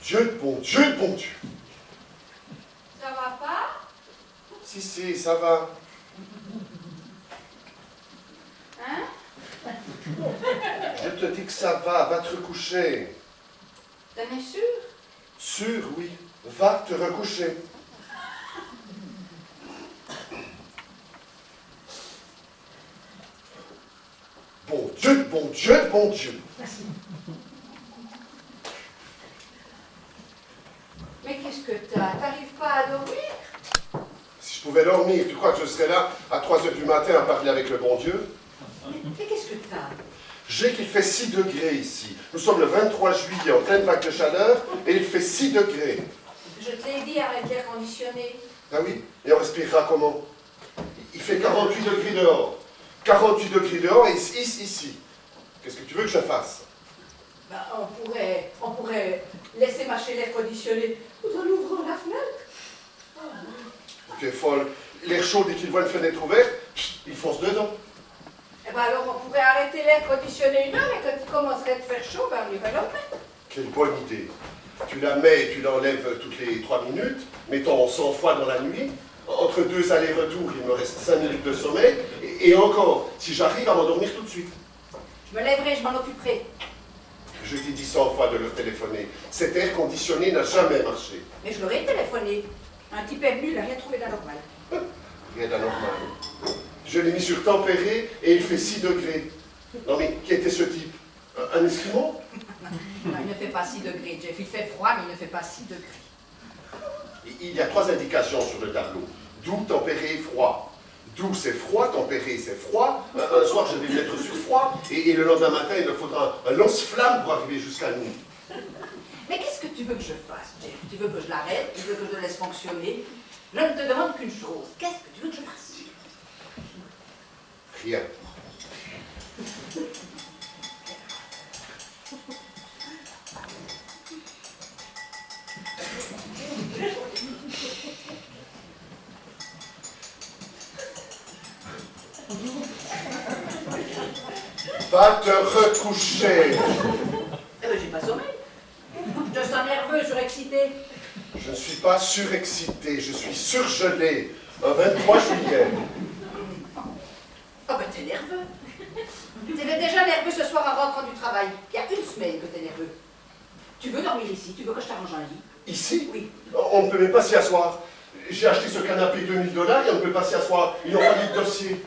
Dieu, bon Dieu, bon Dieu. Ça va pas? Si, ça va. Hein? Je te dis que ça va te recoucher. T'en es sûr? Sûr, oui. Va te recoucher. Bon Dieu, bon Dieu, bon Dieu. Mais qu'est-ce que t'as? T'arrives pas à dormir? Si je pouvais dormir, tu crois que je serais là à 3 heures du matin à parler avec le bon Dieu? Mais qu'est-ce que t'as? J'ai qu'il fait 6 degrés ici. Nous sommes le 23 juillet en pleine vague de chaleur et il fait 6 degrés. Je te l'ai dit, arrête l'air conditionné. Ah oui? Et on respirera comment? Il fait 48 degrés dehors. 48 degrés dehors et ici. Qu'est-ce que tu veux que je fasse? Ben, on pourrait laisser marcher l'air conditionné tout en ouvrant la fenêtre. Tu es folle. L'air chaud, dès qu'il voit une fenêtre ouverte, il fonce dedans. Eh ben alors on pourrait arrêter l'air conditionné 1 heure et quand il commencerait à te faire chaud, ben on irait le mettre. Quelle bonne idée. Tu la mets et tu l'enlèves toutes les 3 minutes, mettons 100 fois dans la nuit. Entre 2 allers-retours, il me reste 5 minutes de sommeil. Et encore, si j'arrive à m'endormir tout de suite. Je me lèverai, je m'en occuperai. Je t'ai dit 100 fois de leur téléphoner. Cet air conditionné n'a jamais marché. Mais je l'aurais téléphoné. Un type est venu, il n'a rien trouvé d'anormal. Rien d'anormal. Je l'ai mis sur tempéré et il fait 6 degrés. Non mais, qui était ce type? Un Esquimau? Non, il ne fait pas 6 degrés, Jeff. Il fait froid, mais il ne fait pas 6 degrés. Il y a 3 indications sur le tableau. Doux, tempéré, froid. Doux, c'est froid, tempéré, c'est froid. Un soir, je vais le mettre sur froid, et le lendemain matin, il me faudra un lance-flamme pour arriver jusqu'à nous. Mais qu'est-ce que tu veux que je fasse, Jeff? Tu veux que je l'arrête? Tu veux que je le laisse fonctionner? Je ne te demande qu'une chose. Qu'est-ce que tu veux que je fasse? Rien. Va te recoucher. Eh ben, j'ai pas sommeil. Je te sens nerveux, surexcité. Je ne suis pas surexcité, je suis surgelé. Un 23 juillet. Oh ben, t'es nerveux. T'étais déjà nerveux ce soir en rentrant du travail. Il y a une semaine que t'es nerveux. Tu veux dormir ici? Tu veux que je t'arrange un lit? Ici? Oui. On ne peut même pas s'y asseoir. J'ai acheté ce canapé $2000 et on ne peut pas s'y asseoir. Ils n'ont pas mis de dossier.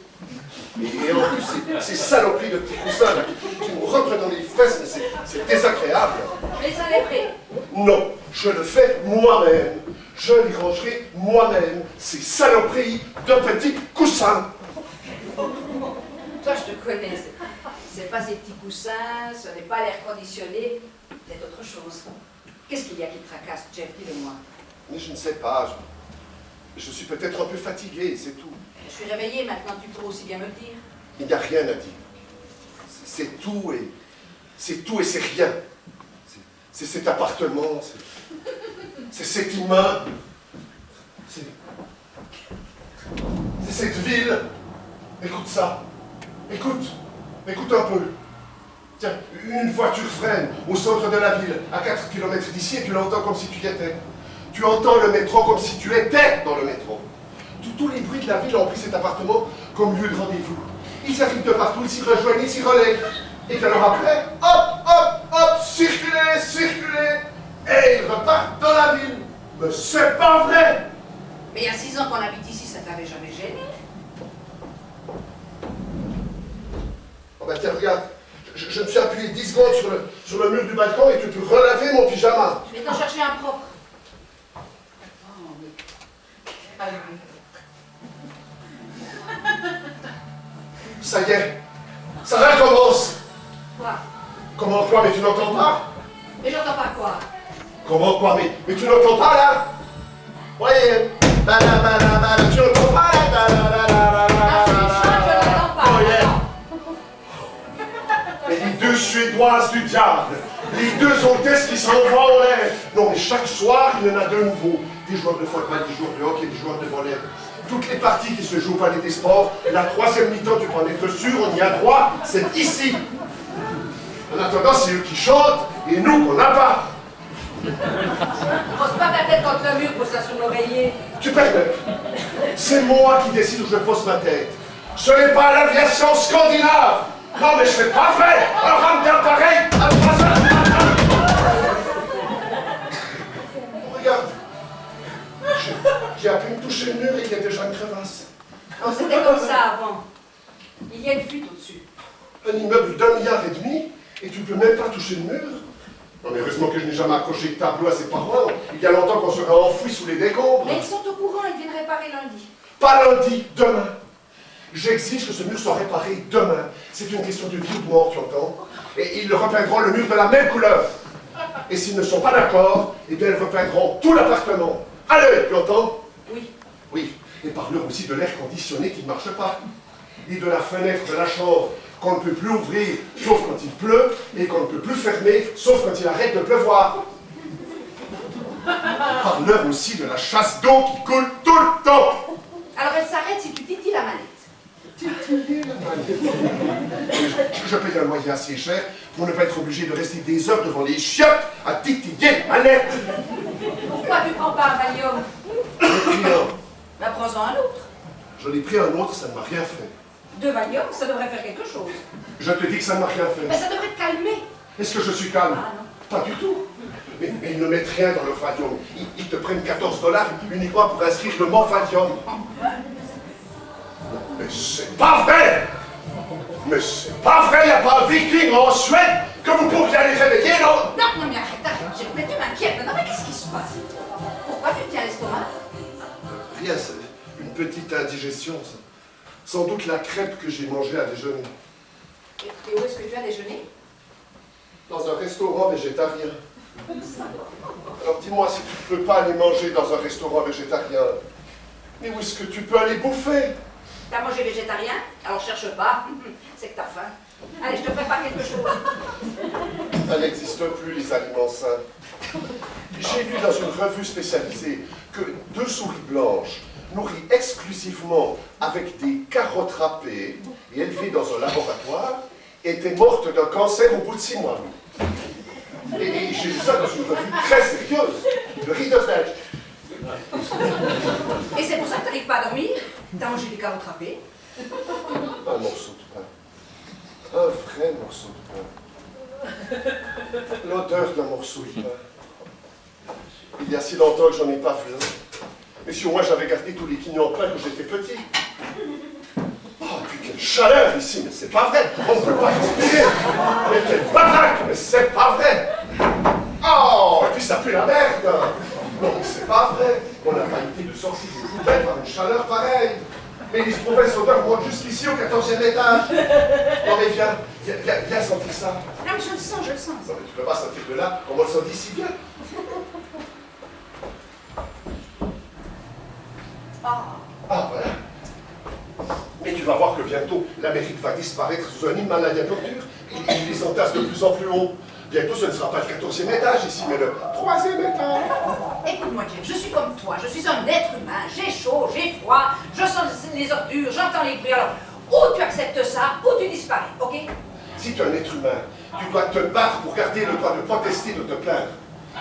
Et en plus, ces saloperies de petits coussins là, qui me rentrent dans les fesses, mais c'est désagréable. Je les enlèverai. Non, je le fais moi-même. Je les rangerai moi-même, ces saloperies de petits coussins. Toi, je te connais. C'est pas ces petits coussins, ce n'est pas l'air conditionné, c'est autre chose. Qu'est-ce qu'il y a qui te tracasse, Jeff? Dis-le-moi. Mais je ne sais pas. Je suis peut-être un peu fatigué, c'est tout. Je suis réveillée maintenant, tu peux aussi bien me le dire. Il n'y a rien à dire. C'est tout et c'est rien. C'est cet appartement, c'est cet immeuble, c'est cette ville. Écoute ça. Écoute un peu. Tiens, une voiture freine au centre de la ville, à 4 km d'ici, et tu l'entends comme si tu y étais. Tu entends le métro comme si tu étais dans le métro. Tous les bruits de la ville ont pris cet appartement comme lieu de rendez-vous. Ils arrivent de partout, ils s'y rejoignent, ils s'y relaient. Et alors après, hop, circulez, et ils repartent dans la ville. Mais c'est pas vrai! Mais il y a 6 ans qu'on habite ici, ça t'avait jamais gêné? Oh ben tiens, regarde, je me suis appuyé 10 secondes sur le mur du balcon et tu peux relaver mon pyjama. Je vais t'en chercher un propre. Oh, mais... Allez. Ça y est, ça recommence. Quoi? Comment quoi, mais tu n'entends pas? Mais j'entends pas quoi? Comment quoi, mais tu n'entends pas là? Voyez, tu n'entends pas là? Mais les deux Suédoises du diable, les deux hôtesses qui s'envoient en l'air. Non, mais chaque soir, il y en a de nouveaux. Des joueurs de football, des joueurs de hockey, des joueurs de volley. Toutes les parties qui se jouent au Palais des Sports, la troisième mi-temps, tu peux en être sûr, on y a droit, c'est ici. En attendant, c'est eux qui chantent et nous qu'on n'a pas. Pose pas ta tête contre le mur, pose ça sur l'oreiller. Tu permets? C'est moi qui décide où je pose ma tête. Ce n'est pas l'aviation scandinave. Non, mais c'est pas vrai. Alors, on me garde pareil. Regarde. J'ai à peine touché le mur et il y a déjà une crevasse. Non, c'était comme ça avant. Il y a une fuite au-dessus. Un immeuble d'1,5 milliard et tu peux même pas toucher le mur? Non, mais heureusement que je n'ai jamais accroché de tableau à ses parents. Il y a longtemps qu'on serait enfoui sous les décombres. Mais ils sont au courant, ils viennent réparer lundi. Pas lundi, demain. J'exige que ce mur soit réparé demain. C'est une question de vie ou de mort, tu entends? Et ils repeindront le mur de la même couleur. Et s'ils ne sont pas d'accord, eh bien ils repeindront tout l'appartement. Allez, tu entends? Oui. Oui, et parle-leur aussi de l'air conditionné qui ne marche pas. Et de la fenêtre de la chambre qu'on ne peut plus ouvrir, sauf quand il pleut, et qu'on ne peut plus fermer, sauf quand il arrête de pleuvoir. Parle-leur aussi de la chasse d'eau qui coule tout le temps. Alors elle s'arrête si tu titilles la manette. Titiller la manette. Je paye un loyer assez cher pour ne pas être obligé de rester des heures devant les chiottes à titiller la manette. Pourquoi tu prends pas un Valium? J'en ai pris un. Ben prends-en un autre. J'en ai pris un autre, ça ne m'a rien fait. 2 Valium, ça devrait faire quelque chose. Je te dis que ça ne m'a rien fait. Mais ça devrait te calmer. Est-ce que je suis calme? Ah non. Pas du tout. Mais ils ne mettent rien dans leur Valium. Ils te prennent 14 $ uniquement pour inscrire le mot Valium. Mais c'est pas vrai! Mais c'est pas vrai, il n'y a pas un viking en Suède que vous pourriez aller réveiller, non? Non, mais arrête. Mais tu m'inquiètes. Non, mais qu'est-ce qui se passe? Pourquoi tu tiens l'estomac? Rien, c'est une petite indigestion, ça. Sans doute la crêpe que j'ai mangée à déjeuner. Et où est-ce que tu as déjeuné? Dans un restaurant végétarien. Alors dis-moi, si tu ne peux pas aller manger dans un restaurant végétarien, mais où est-ce que tu peux aller bouffer? T'as mangé végétarien? Alors cherche pas. C'est que t'as faim. Allez, je te prépare quelque chose. Ça n'existe plus, les aliments sains. J'ai lu dans une revue spécialisée que 2 souris blanches, nourries exclusivement avec des carottes râpées et élevées dans un laboratoire, étaient mortes d'un cancer au bout de 6 mois. Et j'ai lu ça dans une revue très sérieuse, le Reader's Digest. Et c'est pour ça que t'arrives pas à dormir? T'as mangé des carottes râpées? Un morceau de pain. Un vrai morceau de pain. L'odeur d'un morceau de pain. Il y a si longtemps que j'en ai pas vu un. Mais sur moi, j'avais gardé tous les quignons pleins quand j'étais petit. Oh, puis quelle chaleur ici, mais c'est pas vrai. On ne peut pas respirer. Mais quelle bataille, mais c'est pas vrai. Oh, et puis ça pue la merde. Non, mais c'est pas vrai. On n'a pas été de sortir des poubelles par une chaleur pareille. Mais les mauvaises odeurs montent jusqu'ici au 14e étage. Non mais viens sentir ça. Non, mais je le sens, je le sens. Non mais tu peux pas sentir de là, on le sent d'ici, viens. Ah, voilà. Mais tu vas voir que bientôt, l'Amérique va disparaître sous un hymne maladie à torture. Ils les entassent de plus en plus haut. Bientôt, ce ne sera pas le 14e étage ici, mais le 3e étage. Écoute-moi, Jeff, je suis comme toi. Je suis un être humain. J'ai chaud, j'ai froid, je sens les ordures, j'entends les bruits. Alors, ou tu acceptes ça, ou tu disparais, ok? Si tu es un être humain, tu dois te battre pour garder le droit de protester, de te plaindre.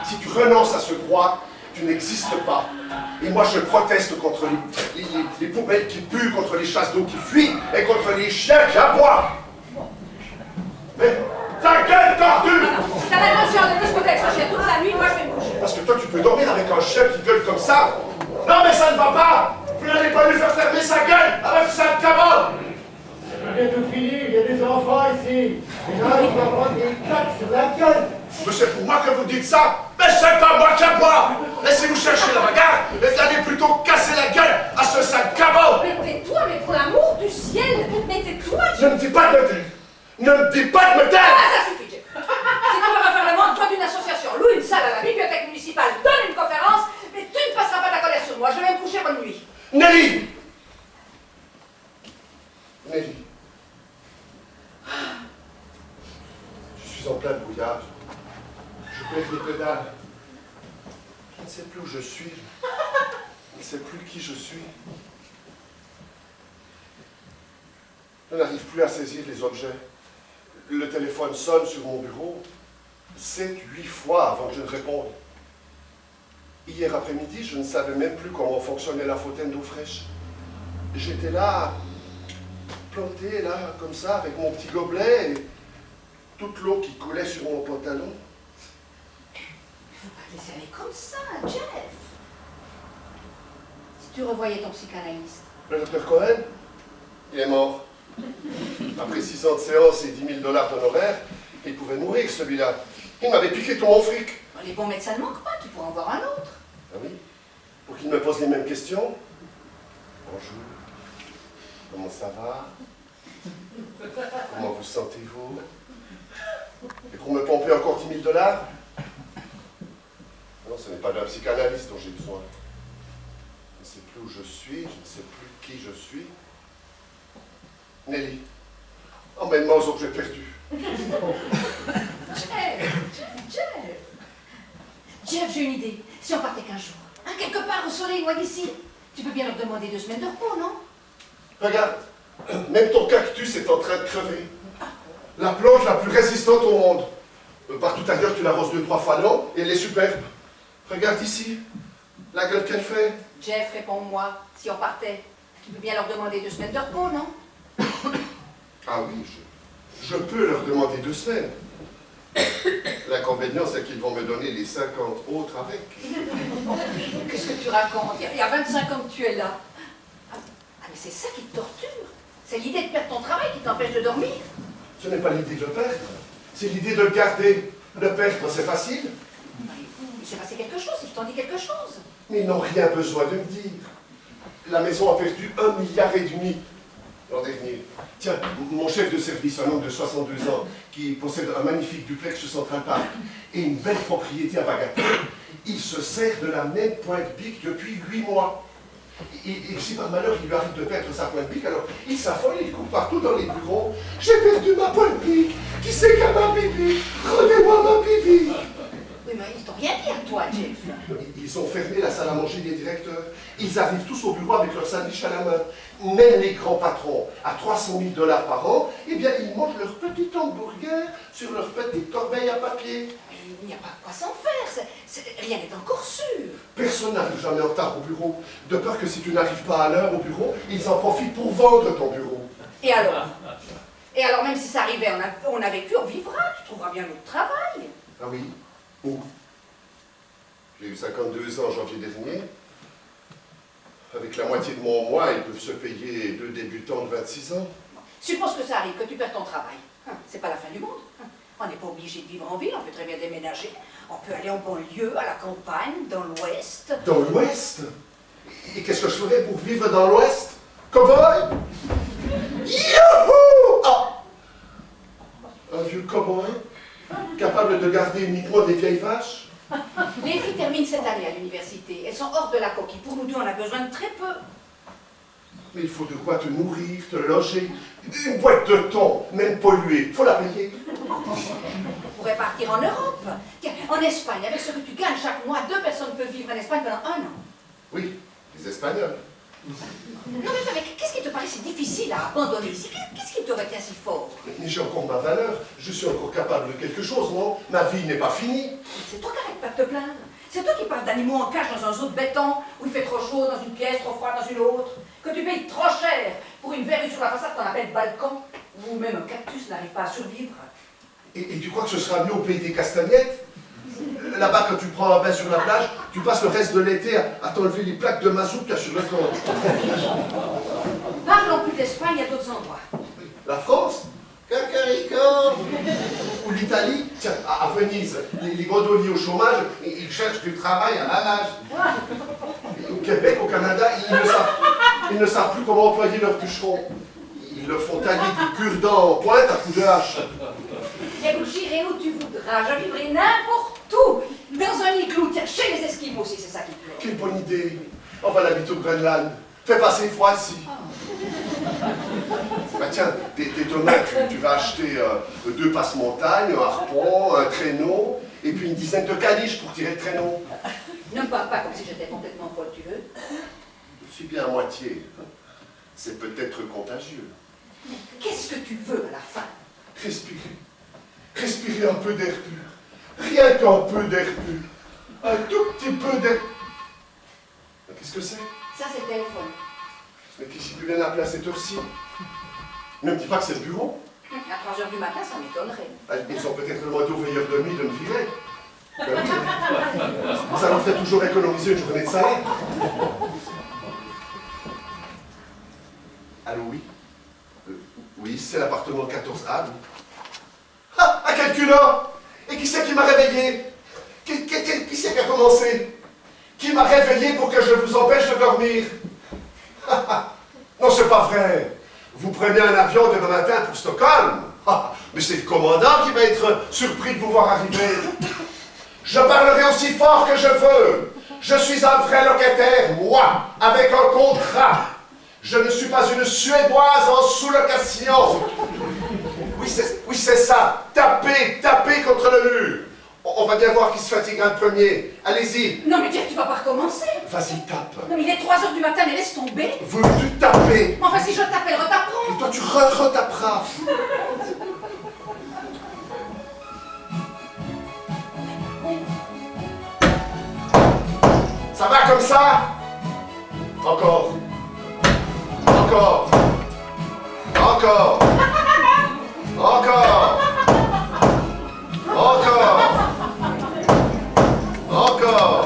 Si tu renonces à ce droit, tu n'existes pas. Et moi, je proteste contre les poubelles qui puent, contre les chasses d'eau qui fuient, et contre les chiens qui aboient. Mais ta gueule tordue! Si t'as l'intention de discuter avec ce chien toute la nuit, moi je vais me coucher. Parce que toi, tu peux dormir avec un chien qui gueule comme ça. Non, mais ça ne va pas! Vous n'allez pas lui faire fermer sa gueule avec sa cabane! C'est tout fini, il y a des enfants ici. Et là, il va prendre des claques sur la gueule. Mais c'est pour moi que vous dites ça! Mais c'est pas moi qui aboie! Laissez-vous chercher la bagarre et allez plutôt casser la gueule à ce sale cabot! Mais tais-toi, mais pour l'amour du ciel, mais tais-toi, Je ne dis pas de me taire! Ne me dis pas de me taire! Ah, ça suffit, Jeff. Si tu veux refaire le monde, toi d'une association, loue une salle à la bibliothèque municipale, donne une conférence, mais tu ne passeras pas ta colère sur moi. Je vais me coucher, bonne nuit. Nelly! Nelly. Je suis en plein brouillard. Je pèse les pédales. Je ne sais plus où je suis. Je ne sais plus qui je suis. Je n'arrive plus à saisir les objets. Le téléphone sonne sur mon bureau 7, 8 fois avant que je ne réponde. Hier après-midi, je ne savais même plus comment fonctionnait la fontaine d'eau fraîche. J'étais là, planté là, comme ça, avec mon petit gobelet, et toute l'eau qui coulait sur mon pantalon. Il ne faut pas te laisser aller comme ça, Jeff. Si tu revoyais ton psychanalyste. Le docteur Cohen, il est mort. Après 6 ans de séance et 10 000 $ d'honoraires, il pouvait mourir, celui-là. Il m'avait piqué tout mon fric. Les bons médecins ne manquent pas, tu pourras en voir un autre. Ah oui? Pour qu'il me pose les mêmes questions. Bonjour. Comment ça va? Comment vous sentez-vous? Et pour me pomper encore 10 000 $? Non, ce n'est pas d'un psychanalyste dont j'ai besoin. Je ne sais plus où je suis, je ne sais plus qui je suis. Nelly, emmène-moi aux objets perdus. Jeff, j'ai une idée. Si on partait 15 jours, hein, quelque part au soleil, loin d'ici, tu peux bien leur demander 2 semaines de repos, non? Regarde, même ton cactus est en train de crever. La plante la plus résistante au monde. Partout ailleurs, tu l'arroses 2-3 fois l'an et elle est superbe. Regarde ici, la gueule qu'elle fait. Jeff, réponds-moi. Si on partait, tu peux bien leur demander 2 semaines de repos, non? Ah oui, je peux leur demander 2 semaines. L'inconvénient, c'est qu'ils vont me donner les 50 autres avec. Qu'est-ce que tu racontes? Il y a 25 ans que tu es là. Ah, mais c'est ça qui te torture. C'est l'idée de perdre ton travail qui t'empêche de dormir. Ce n'est pas l'idée de le perdre, c'est l'idée de le garder. Le perdre, c'est facile. Il s'est passé quelque chose, ils t'ont dit quelque chose. Mais ils n'ont rien besoin de me dire. La maison a perdu 1,5 milliard l'an dernier. Tiens, mon chef de service, un homme de 62 ans, qui possède un magnifique duplex sur Central Park et une belle propriété à Bagatelle, il se sert de la même pointe-pique depuis 8 mois. Et si par malheur il lui arrive de perdre sa pointe-pique, alors il s'affole, il court partout dans les bureaux. J'ai perdu ma pointe-pique. Qui c'est qui a ma bibi? Rendez-moi ma bibi. Oui, mais ils t'ont rien dit à toi, Jeff. Ils ont fermé la salle à manger des directeurs. Ils arrivent tous au bureau avec leur sandwich à la main. Même les grands patrons, à 300 000 $ par an, eh bien, ils mangent leur petit hamburger sur leur petite corbeille à papier. Mais il n'y a pas de quoi s'en faire. Rien n'est encore sûr. Personne n'arrive jamais en retard au bureau. De peur que si tu n'arrives pas à l'heure au bureau, ils en profitent pour vendre ton bureau. Et alors? Et alors, même si ça arrivait, on a vécu, on vivra. Tu trouveras bien notre travail. Ah oui? Où? J'ai eu 52 ans en janvier dernier. Avec la moitié de mon mois, ils peuvent se payer 2 débutants de 26 ans. Suppose que ça arrive, que tu perds ton travail. C'est pas la fin du monde. On n'est pas obligé de vivre en ville, on peut très bien déménager. On peut aller en banlieue, à la campagne, dans l'Ouest. Dans l'Ouest? Et qu'est-ce que je ferais pour vivre dans l'Ouest? Cowboy? Youhou! Ah! Un vieux cowboy? Capable de garder uniquement des vieilles vaches? Les filles terminent cette année à l'université. Elles sont hors de la coquille. Pour nous deux, on a besoin de très peu. Mais il faut de quoi te nourrir, te loger. Une boîte de thon, même polluée, faut la payer. On pourrait partir en Europe. Tiens, en Espagne, avec ce que tu gagnes chaque mois, 2 personnes peuvent vivre en Espagne pendant 1 an. Oui, les Espagnols. Non mais qu'est-ce qui te paraît si difficile à abandonner ici? Qu'est-ce qui te retient si fort? Mais j'ai encore ma valeur, je suis encore capable de quelque chose, non? Ma vie n'est pas finie. C'est toi qui arrêtes pas de te plaindre. C'est toi qui parles d'animaux en cage dans un zoo de béton, où il fait trop chaud dans une pièce, trop froid dans une autre, que tu payes trop cher pour une verrue sur la façade qu'on appelle balcon, où même un cactus n'arrive pas à survivre. Et tu crois que ce sera mieux au pays des castagnettes? Là-bas, quand tu prends un bain sur la plage, tu passes le reste de l'été à t'enlever les plaques de mazout qu'il y a sur le corps. Parlons plus d'Espagne, il y a d'autres endroits. La France? Cacarico! Ou l'Italie? Tiens, à Venise, les gondoliers au chômage, ils cherchent du travail à la nage. Et au Québec, au Canada, ils ne savent plus comment employer leurs bûcherons. Ils leur font tailler du cure-dent en pointe à coups de hache. Écoute, j'irai où tu voudras, je vivrai n'importe où, dans un igloo, tiens, chez les Esquimaux aussi, c'est ça qui te plaît. Quelle bonne idée! On va l'habiter au Groenland. Fais passer froid ici. Bah tiens, tes tomates, tu vas acheter 2 passe-montagne, un harpon, un traîneau, et puis une dizaine de caniches pour tirer le traîneau. Ne me parle pas comme si j'étais complètement folle, tu veux? Je suis bien à moitié. C'est peut-être contagieux. Mais qu'est-ce que tu veux à la fin? Respirer. Respirer un peu d'air pur. Rien qu'un peu d'air pur. Un tout petit peu d'air Qu'est-ce que c'est? Ça, c'est le téléphone. Mais qui s'y peut bien appeler à cette heure-ci? Ne me dis pas que c'est le bureau. À 3 heures du matin, ça m'étonnerait. Ils ont peut-être demandé aux veilleurs de nuit de me virer. Ben oui. Ça leur fait toujours économiser une journée de salaire. Allô, oui? Oui, c'est l'appartement 14A, oui. Ah, à quel culot! Et qui c'est qui m'a réveillé? Qui c'est qui a commencé? Qui m'a réveillé pour que je vous empêche de dormir? Non, c'est pas vrai. Vous prenez un avion demain matin pour Stockholm. Mais c'est le commandant qui va être surpris de vous voir arriver. Je parlerai aussi fort que je veux. Je suis un vrai locataire, moi, avec un contrat. Je ne suis pas une Suédoise en sous-location. Oui, c'est ça. Tapez contre le mur. On va bien voir qui se fatiguera le premier. Allez-y. Non, mais Jeff, tu vas pas recommencer. Vas-y, tape. Non, mais il est 3 heures du matin, mais laisse tomber. Veux-tu taper? Mais enfin, si je tape, elle retaperont. Et toi, tu retaperas. Ça va comme ça? Encore. Encore. Encore. Encore. Encore. Encore.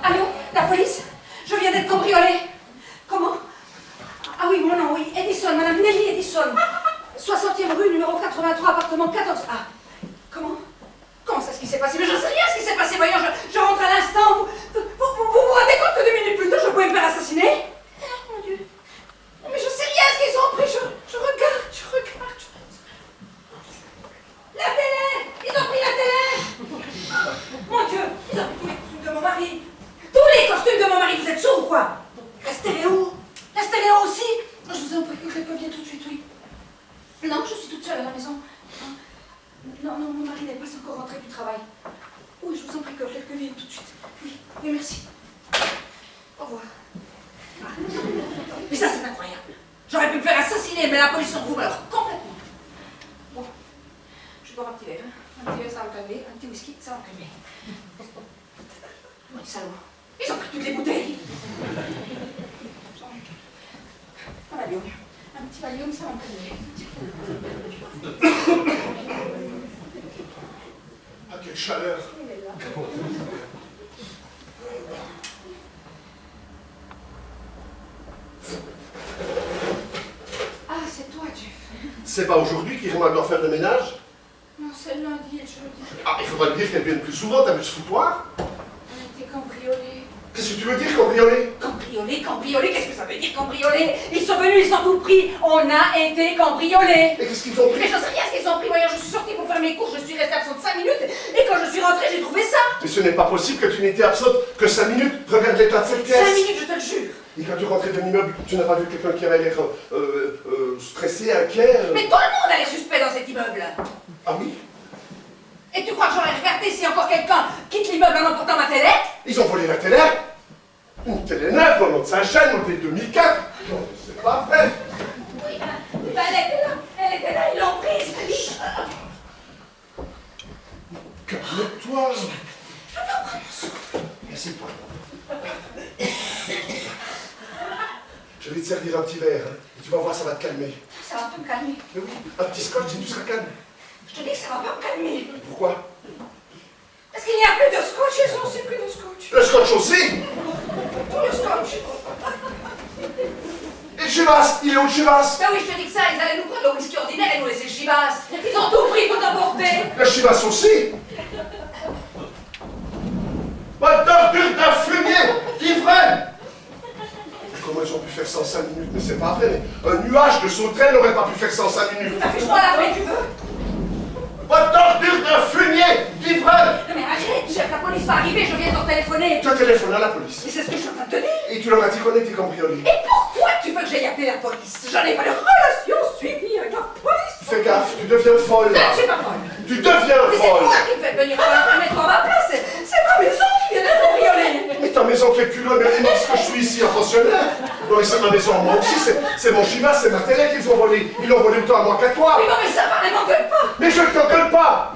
Allô? La police? Je viens d'être cambriolée. Comment? Ah oui, mon nom, oui. Edison, madame Nelly Edison. 60e rue, numéro 83, appartement 14A. Comment? Comment ça, ce qui s'est passé? Mais je sais rien ce qui s'est passé, voyons, je rentre à l'instant. Vous rendez compte que 2 minutes plus tôt, je pouvais me faire assassiner? Mon Dieu. Mais je sais rien ce qu'ils ont pris, je regarde. La télé! Ils ont pris la télé! Mon Dieu, ils ont pris tous les costumes de mon mari. Tous les costumes de mon mari, vous êtes sourds ou quoi? La stéréo aussi? Je vous en prie que quelqu'un vienne tout de suite, oui. Non, je suis toute seule à la maison. Non, mon mari n'est pas encore rentré du travail. Oui, je vous en prie que quelqu'un vienne tout de suite. Oui, merci. Au revoir. Mais ça, c'est incroyable. J'aurais pu me faire assassiner, mais la police s'en fout, alors complètement. Bon, je bois un petit verre. Un petit verre, ça va me calmer. Un petit whisky, ça va me calmer. Oh, les salauds. Ils ont pris toutes les bouteilles. Un Valium. Un petit Valium, ça va me calmer. Ah, quelle chaleur! Ah, c'est toi, Jeff. C'est pas aujourd'hui qu'Irma doit faire le ménage? Non, c'est lundi et jeudi. Ah, il faudra lui dire qu'elle vienne plus souvent, t'as vu ce foutoir? On a été cambriolés. Qu'est-ce que tu veux dire, cambrioler? Cambriolés, qu'est-ce que ça veut dire cambrioler? Ils sont venus, ils ont tout pris. On a été cambriolés. Et qu'est-ce qu'ils ont Mais pris? je sais rien ce qu'ils ont pris. Voyons, je suis sortie pour faire mes cours, je suis restée absente 5 minutes. Et quand je suis rentrée, j'ai trouvé ça. Mais ce n'est pas possible que tu n'étais absente que 5 minutes. Regarde l'état de cette pièce. 5 minutes, je te le jure. Et quand tu rentrais de l'immeuble, tu n'as pas vu quelqu'un qui avait l'air stressé, inquiet Mais tout le monde a l'air suspect dans cet immeuble. Ah oui? Et tu crois que j'aurais regardé si encore quelqu'un quitte l'immeuble en emportant ma télé? Ils ont volé la télé? Une télé neuve, au nom de Saint-Jean, modèle 2004. Non, c'est pas vrai. Oui, ben elle était là, ils l'ont prise. Calme-toi. Merci. Je vais te servir un petit verre. Hein. Tu vas voir, ça va te calmer. Ça va pas me calmer. Mais oui, un petit scotch et tu seras calme. Je te dis que ça va pas me calmer. Pourquoi? Parce qu'il n'y a plus de scotch, ils ont aussi plus de scotch. Le scotch aussi? Tout le scotch. Et le chivas? Il est où le chivas? Ben oui, je te dis que ça, ils allaient nous prendre le whisky ordinaire et nous laisser le chivas. Ils ont tout pris, tout emporté. Le chivas aussi? Pas d'ordure d'un fumier d'ivraie! Comment ils ont pu faire ça en 5 minutes? Mais c'est pas vrai. Un nuage de sauterelles n'aurait pas pu faire ça en 5 minutes. Affiche-moi la paix, tu veux? Pas d'ordure d'un fumier d'ivraie! Non mais arrête, chef, la police va arriver, je viens de t'en téléphoner. Tu as téléphoné à la police. Mais c'est ce que je suis en train de te dire. Et tu leur as dit qu'on était cambriolés. Et pourquoi tu veux que j'aille appeler la police? J'en ai pas de relation suivie avec la police. Fais gaffe, tu deviens folle. Non, je suis pas folle. Tu deviens Mais c'est folle. toi qui me fais venir pour la mettre à ma place. C'est ma maison qui vient d'être cambriolée. Mais ta maison qui est culot, mais dis-moi ce que je suis ici, un pensionnaire. Non, mais c'est ma maison, moi aussi, c'est mon Chivas, c'est ma télé qu'ils ont volé. Ils l'ont volé autant à moi qu'à toi. Mais non, mais ça va, ne m'engueule pas. Mais je ne t'engueule pas.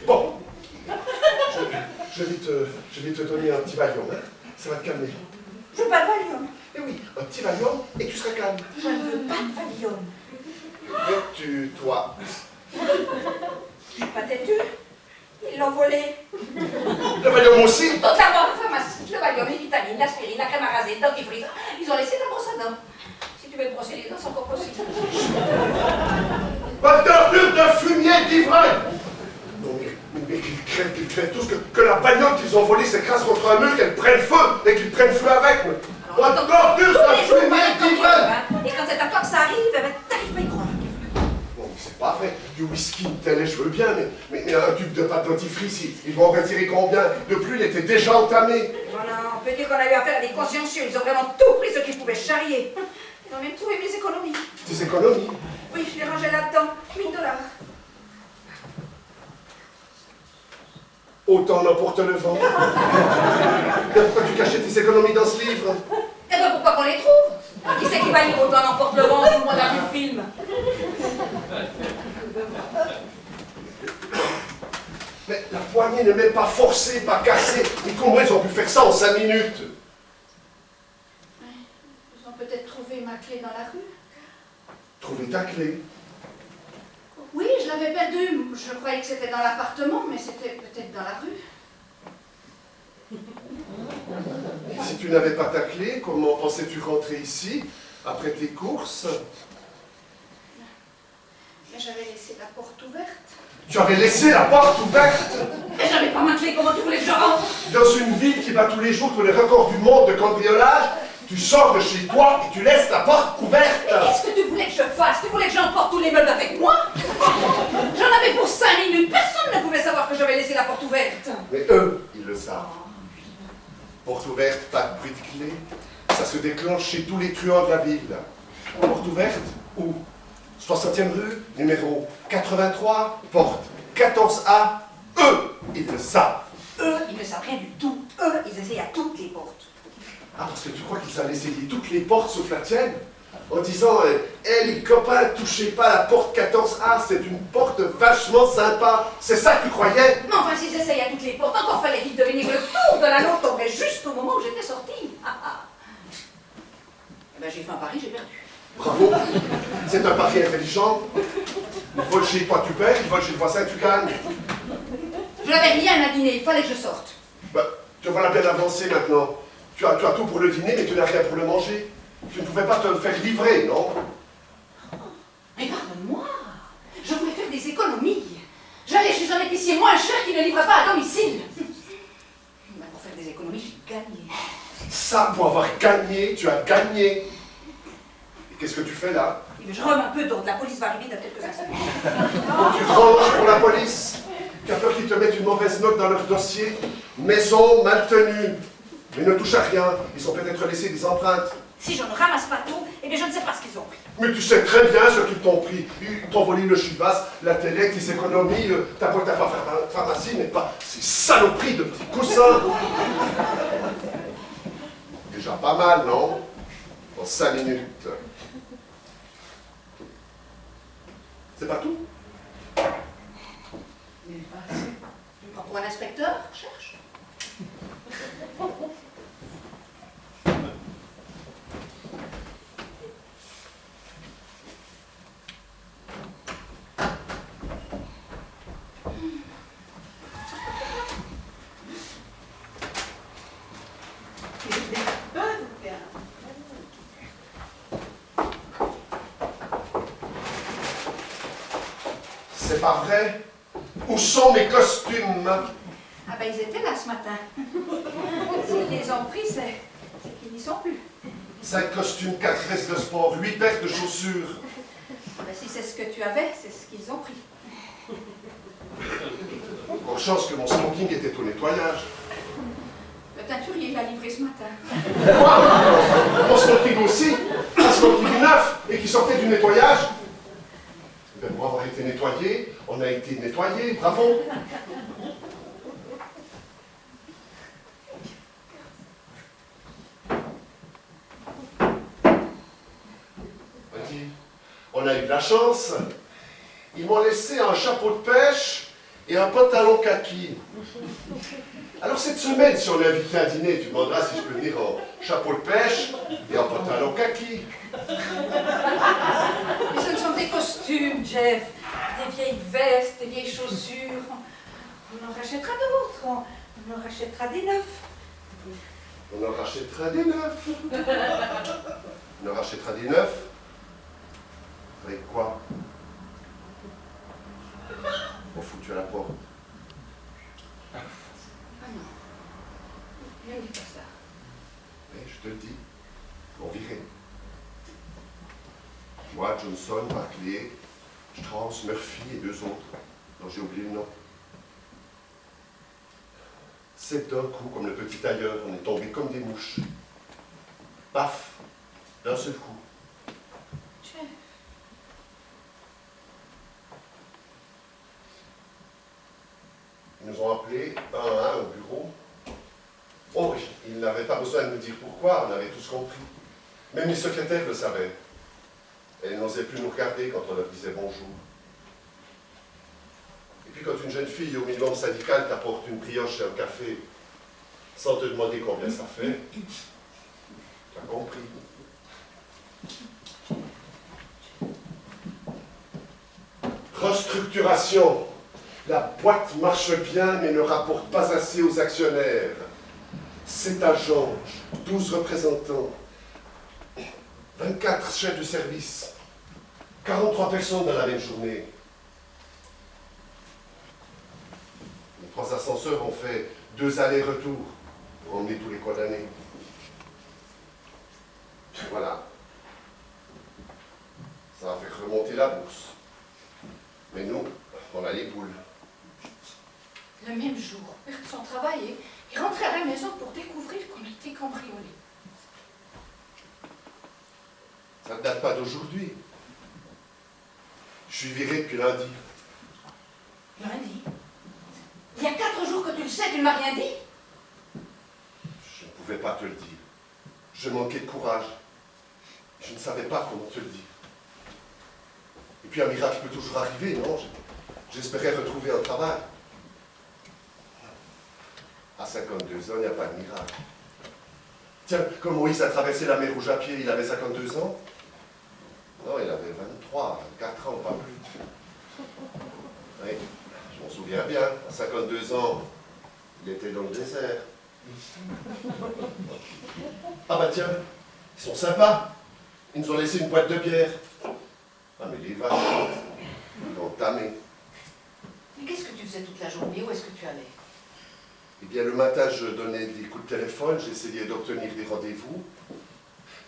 Bon. Je vais te donner un petit Valium, hein. Ça va te calmer. Je veux pas de Valium. Eh oui, un petit Valium et tu seras calme. Je ne veux pas de Valium. Veux-tu, toi? Je suis pas têtue. Ils l'ont volé. Le Valium aussi? Toute la banque pharmacie, le Valium, les vitamines, l'aspirine, la crème à raser, le dentifrice. Ils ont laissé la brosse à dents. Si tu veux te brosser les dents, c'est encore possible. Pas d'ordure de fumier d'ivrogne! Non, mais qu'ils crèvent tous, que la bagnole qu'ils ont volée s'écrase contre un mur, qu'elle prenne feu et qu'ils prennent feu avec. Pas d'ordure de fumier d'ivrogne! Et quand c'est à toi que ça arrive, eh ben, t'arrives pas à y croire. Bon, mais c'est pas vrai. Du whisky, une télé, je veux bien, mais un tube de pâte dentifrice, ils vont en retirer combien? De plus, il était déjà entamé. Voilà, on peut dire qu'on a eu affaire à des consciencieux. Ils ont vraiment tout pris ce qu'ils pouvaient charrier. Ils ont même trouvé mes économies. Tes économies? Oui, je les rangeais là-dedans. 1000 $. Autant n'importe le vent. Mais pourquoi tu cachais tes économies dans ce livre? Eh ben pourquoi qu'on les trouve? Qui c'est qui va lire autant n'emporte le vent? Tout le monde a vu le film. Mais la poignée n'est même pas forcée, pas cassée. Et comment ils ont pu faire ça en 5 minutes? Ils ont peut-être trouvé ma clé dans la rue. Trouver ta clé. Oui, je l'avais perdue. Je croyais que c'était dans l'appartement, mais c'était peut-être dans la rue. Et si tu n'avais pas ta clé, comment pensais-tu rentrer ici, après tes courses? Mais j'avais laissé la porte ouverte. Tu avais laissé la porte ouverte? Mais j'avais pas ma clé, comment tu voulais que je rentre? Dans une ville qui bat tous les jours tous les records du monde de cambriolage, tu sors de chez toi et tu laisses la porte ouverte. Mais qu'est-ce que tu voulais que je fasse? Tu voulais que j'emporte tous les meubles avec moi? J'en avais pour 5 minutes. Personne ne pouvait savoir que j'avais laissé la porte ouverte. Mais eux, ils le savent. Porte ouverte, pas de bruit de clé. Ça se déclenche chez tous les truands de la ville. Porte ouverte, où? 60e rue, numéro 83, porte 14A. Eux, ils le savent. Eux, ils ne savent rien du tout. Eux, ils essayent à toutes les portes. Ah, parce que tu crois qu'ils allaient essayer toutes les portes sauf la tienne? En disant, hé les copains, touchez pas la porte 14A, c'est une porte vachement sympa. C'est ça que tu croyais? Mais enfin, s'ils essayent à toutes les portes, encore fallait-il deviner que le tour de la nôtre tomberait juste au moment où j'étais sortie. Eh ben, j'ai fait un pari, j'ai perdu. Bravo, c'est un pari intelligent. Ils volent chez toi, tu perds, ils volent chez le voisin, tu gagnes. Je n'avais rien à dîner, il fallait que je sorte. Bah, te voilà bien avancé maintenant. Tu as tout pour le dîner, mais tu n'as rien pour le manger. Tu ne pouvais pas te faire livrer, non? Mais pardonne-moi, je voulais faire des économies. J'allais chez un épicier moins cher qui ne livrait pas à domicile. Mais pour faire des économies, j'ai gagné. Ça, pour avoir gagné, tu as gagné. Et qu'est-ce que tu fais là? Je reme un peu, donc la police va arriver dans quelques instants. Tu ranges pour la police. Tu as peur qu'ils te mettent une mauvaise note dans leur dossier. Maison mal tenue. Mais ne touche à rien. Ils ont peut-être laissé des empreintes. Si je ne ramasse pas tout, eh bien je ne sais pas ce qu'ils ont pris. Mais tu sais très bien ce qu'ils t'ont pris. Ils t'ont volé le Chivas, la télé, tes économies, ta boîte à pharmacie, mais pas ces saloperies de petits coussins. Déjà pas mal, non? En 5 minutes. C'est pas tout? Tu me prends pour un inspecteur? Cherche. C'est pas vrai? Où sont mes costumes? Ah ben ils étaient là ce matin. S'ils les ont pris, c'est qu'ils n'y sont plus. 5 costumes, 4 vestes de sport, 8 paires de chaussures. Ah ben si c'est ce que tu avais, c'est ce qu'ils ont pris. Encore chance que mon smoking était au nettoyage. Le teinturier l'a livré ce matin. Quoi? Mon smoking aussi? Un smoking neuf et qui sortait du nettoyage? Eh bien, pour avoir été nettoyé, on a été nettoyé, bravo. la chance, ils m'ont laissé un chapeau de pêche et un pantalon kaki. Alors cette semaine, si on est invité à dîner, tu demanderas si je peux venir en chapeau de pêche et en pantalon kaki. Mais ce ne sont des costumes, Jeff. Des vieilles vestes, des vieilles chaussures. On en rachètera d'autres. On en rachètera des neufs. On en rachètera des neufs. On en rachètera des neufs. Avec quoi? On foutu à la porte. Ah non. Ne me dis pas ça. Mais je te le dis, on virait. Moi, Johnson, Barclay, Strauss, Murphy et deux autres, dont j'ai oublié le nom. C'est d'un coup, comme le petit tailleur, on est tombé comme des mouches. Paf, d'un seul coup. Jeff. Ils nous ont appelés un à un au bureau. Oh, ils n'avaient pas besoin de nous dire pourquoi, on avait tous compris. Même les secrétaires le savaient. Elles n'osaient plus nous regarder quand on leur disait bonjour. Et puis quand une jeune fille au minimum syndical t'apporte une brioche et un café, sans te demander combien ça fait, tu as compris. Restructuration. La boîte marche bien mais ne rapporte pas assez aux actionnaires. 7 agents, 12 représentants, 24 chefs de service, 43 personnes dans la même journée. Les 3 ascenseurs ont fait 2 allers-retours pour emmener tous les condamnés. Voilà. Ça va faire remonter la bourse. Mais nous, on a les poules. Le même jour, perdre son travail et rentrer à la maison pour découvrir qu'on a été cambriolé. Ça ne date pas d'aujourd'hui. Je suis viré depuis lundi. Lundi? Il y a 4 jours que tu le sais, tu ne m'as rien dit? Je ne pouvais pas te le dire. Je manquais de courage. Je ne savais pas comment te le dire. Et puis un miracle peut toujours arriver, non? J'espérais retrouver un travail. À 52 ans, il n'y a pas de miracle. Tiens, comme Moïse a traversé la mer Rouge à pied, il avait 52 ans? Non, il avait 23, 24 ans, pas plus. Oui, je m'en souviens bien. À 52 ans, il était dans le désert. Ah bah tiens, ils sont sympas. Ils nous ont laissé une boîte de bière. Ah mais les vaches, ils l'ont tamé. Mais qu'est-ce que tu faisais toute la journée? Où est-ce que tu allais? Eh bien, le matin, je donnais des coups de téléphone, j'essayais d'obtenir des rendez-vous.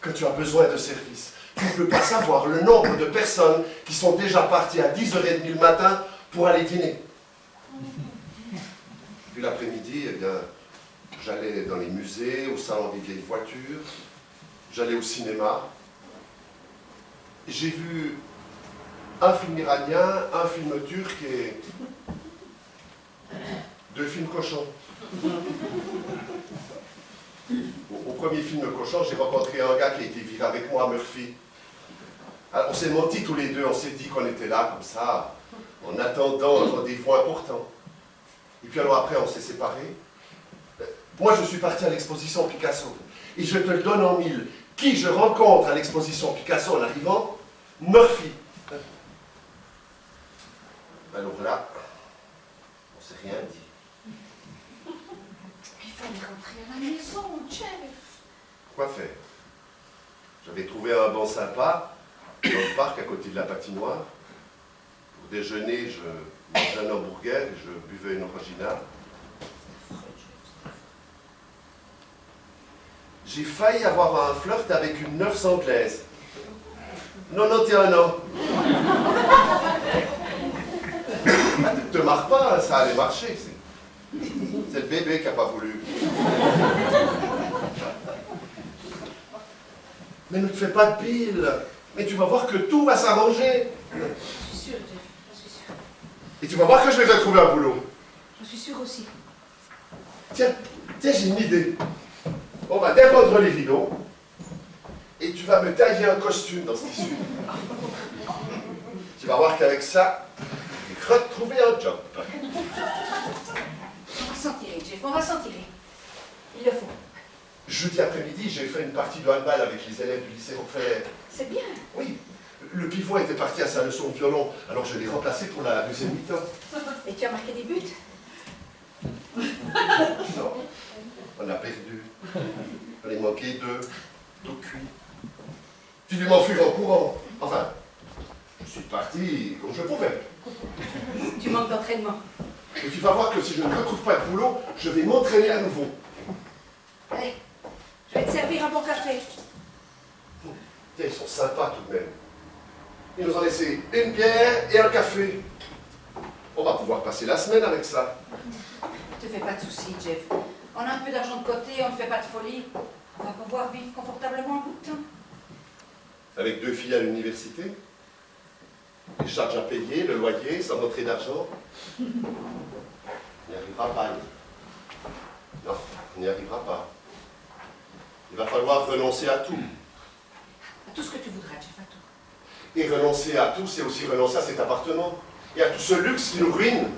Quand tu as besoin de service, tu ne peux pas savoir le nombre de personnes qui sont déjà parties à 10h30 le matin pour aller dîner. Puis l'après-midi, eh bien, j'allais dans les musées, au salon des vieilles voitures, j'allais au cinéma. J'ai vu un film iranien, un film turc et 2 films cochons. Au premier film cochon, j'ai rencontré un gars qui a été viré avec moi, Murphy. Alors, on s'est menti tous les deux, on s'est dit qu'on était là, comme ça, en attendant un rendez-vous important. Et puis alors après, on s'est séparés. Moi, je suis parti à l'exposition Picasso. Et je te le donne en mille. Qui je rencontre à l'exposition Picasso en arrivant? Murphy. Alors là, on s'est rien dit. Il fallait rentrer à la maison, Jeff. Quoi faire? J'avais trouvé un banc sympa dans le parc à côté de la patinoire. Pour déjeuner, je mangeais un hamburger et je buvais une orangina. J'ai failli avoir un flirt avec une nurse anglaise. 91 ans. Te marre pas, ça allait marcher. C'est le bébé qui n'a pas voulu. Mais ne te fais pas de pile. Mais tu vas voir que tout va s'arranger. Je suis sûre, Jeff, j'en suis sûre. Et tu vas voir que je vais retrouver un boulot. J'en suis sûre aussi. Tiens, j'ai une idée. On va dépendre les rideaux et tu vas me tailler un costume dans ce tissu. Tu vas voir qu'avec ça, tu vas retrouver un job. On va s'en tirer, Jeff, on va s'en tirer. Il le faut. Jeudi après-midi, j'ai fait une partie de handball avec les élèves du lycée Rockefeller. C'est bien. Oui, le pivot était parti à sa leçon de violon, alors je l'ai remplacé pour la deuxième mi-temps. Et tu as marqué des buts? Non, on a perdu. On a manqué de cuit. J'ai dû m'enfuir en courant. Enfin, je suis parti comme je pouvais. Tu manques d'entraînement. Et tu vas voir que si je ne retrouve pas de boulot, je vais m'entraîner à nouveau. Allez, je vais te servir un bon café. Tiens, ils sont sympas tout de même. Ils nous ont laissé une bière et un café. On va pouvoir passer la semaine avec ça. Ne te fais pas de soucis, Jeff. On a un peu d'argent de côté, on ne fait pas de folie. On va pouvoir vivre confortablement un bout de temps. Avec 2 filles à l'université, les charges à payer, le loyer, sans entrée d'argent. On n'y arrivera pas. Non, on n'y arrivera pas. Il va falloir renoncer à tout. À tout ce que tu voudras, Jeff, à tout. Et renoncer à tout, c'est aussi renoncer à cet appartement. Et à tout ce luxe qui nous ruine.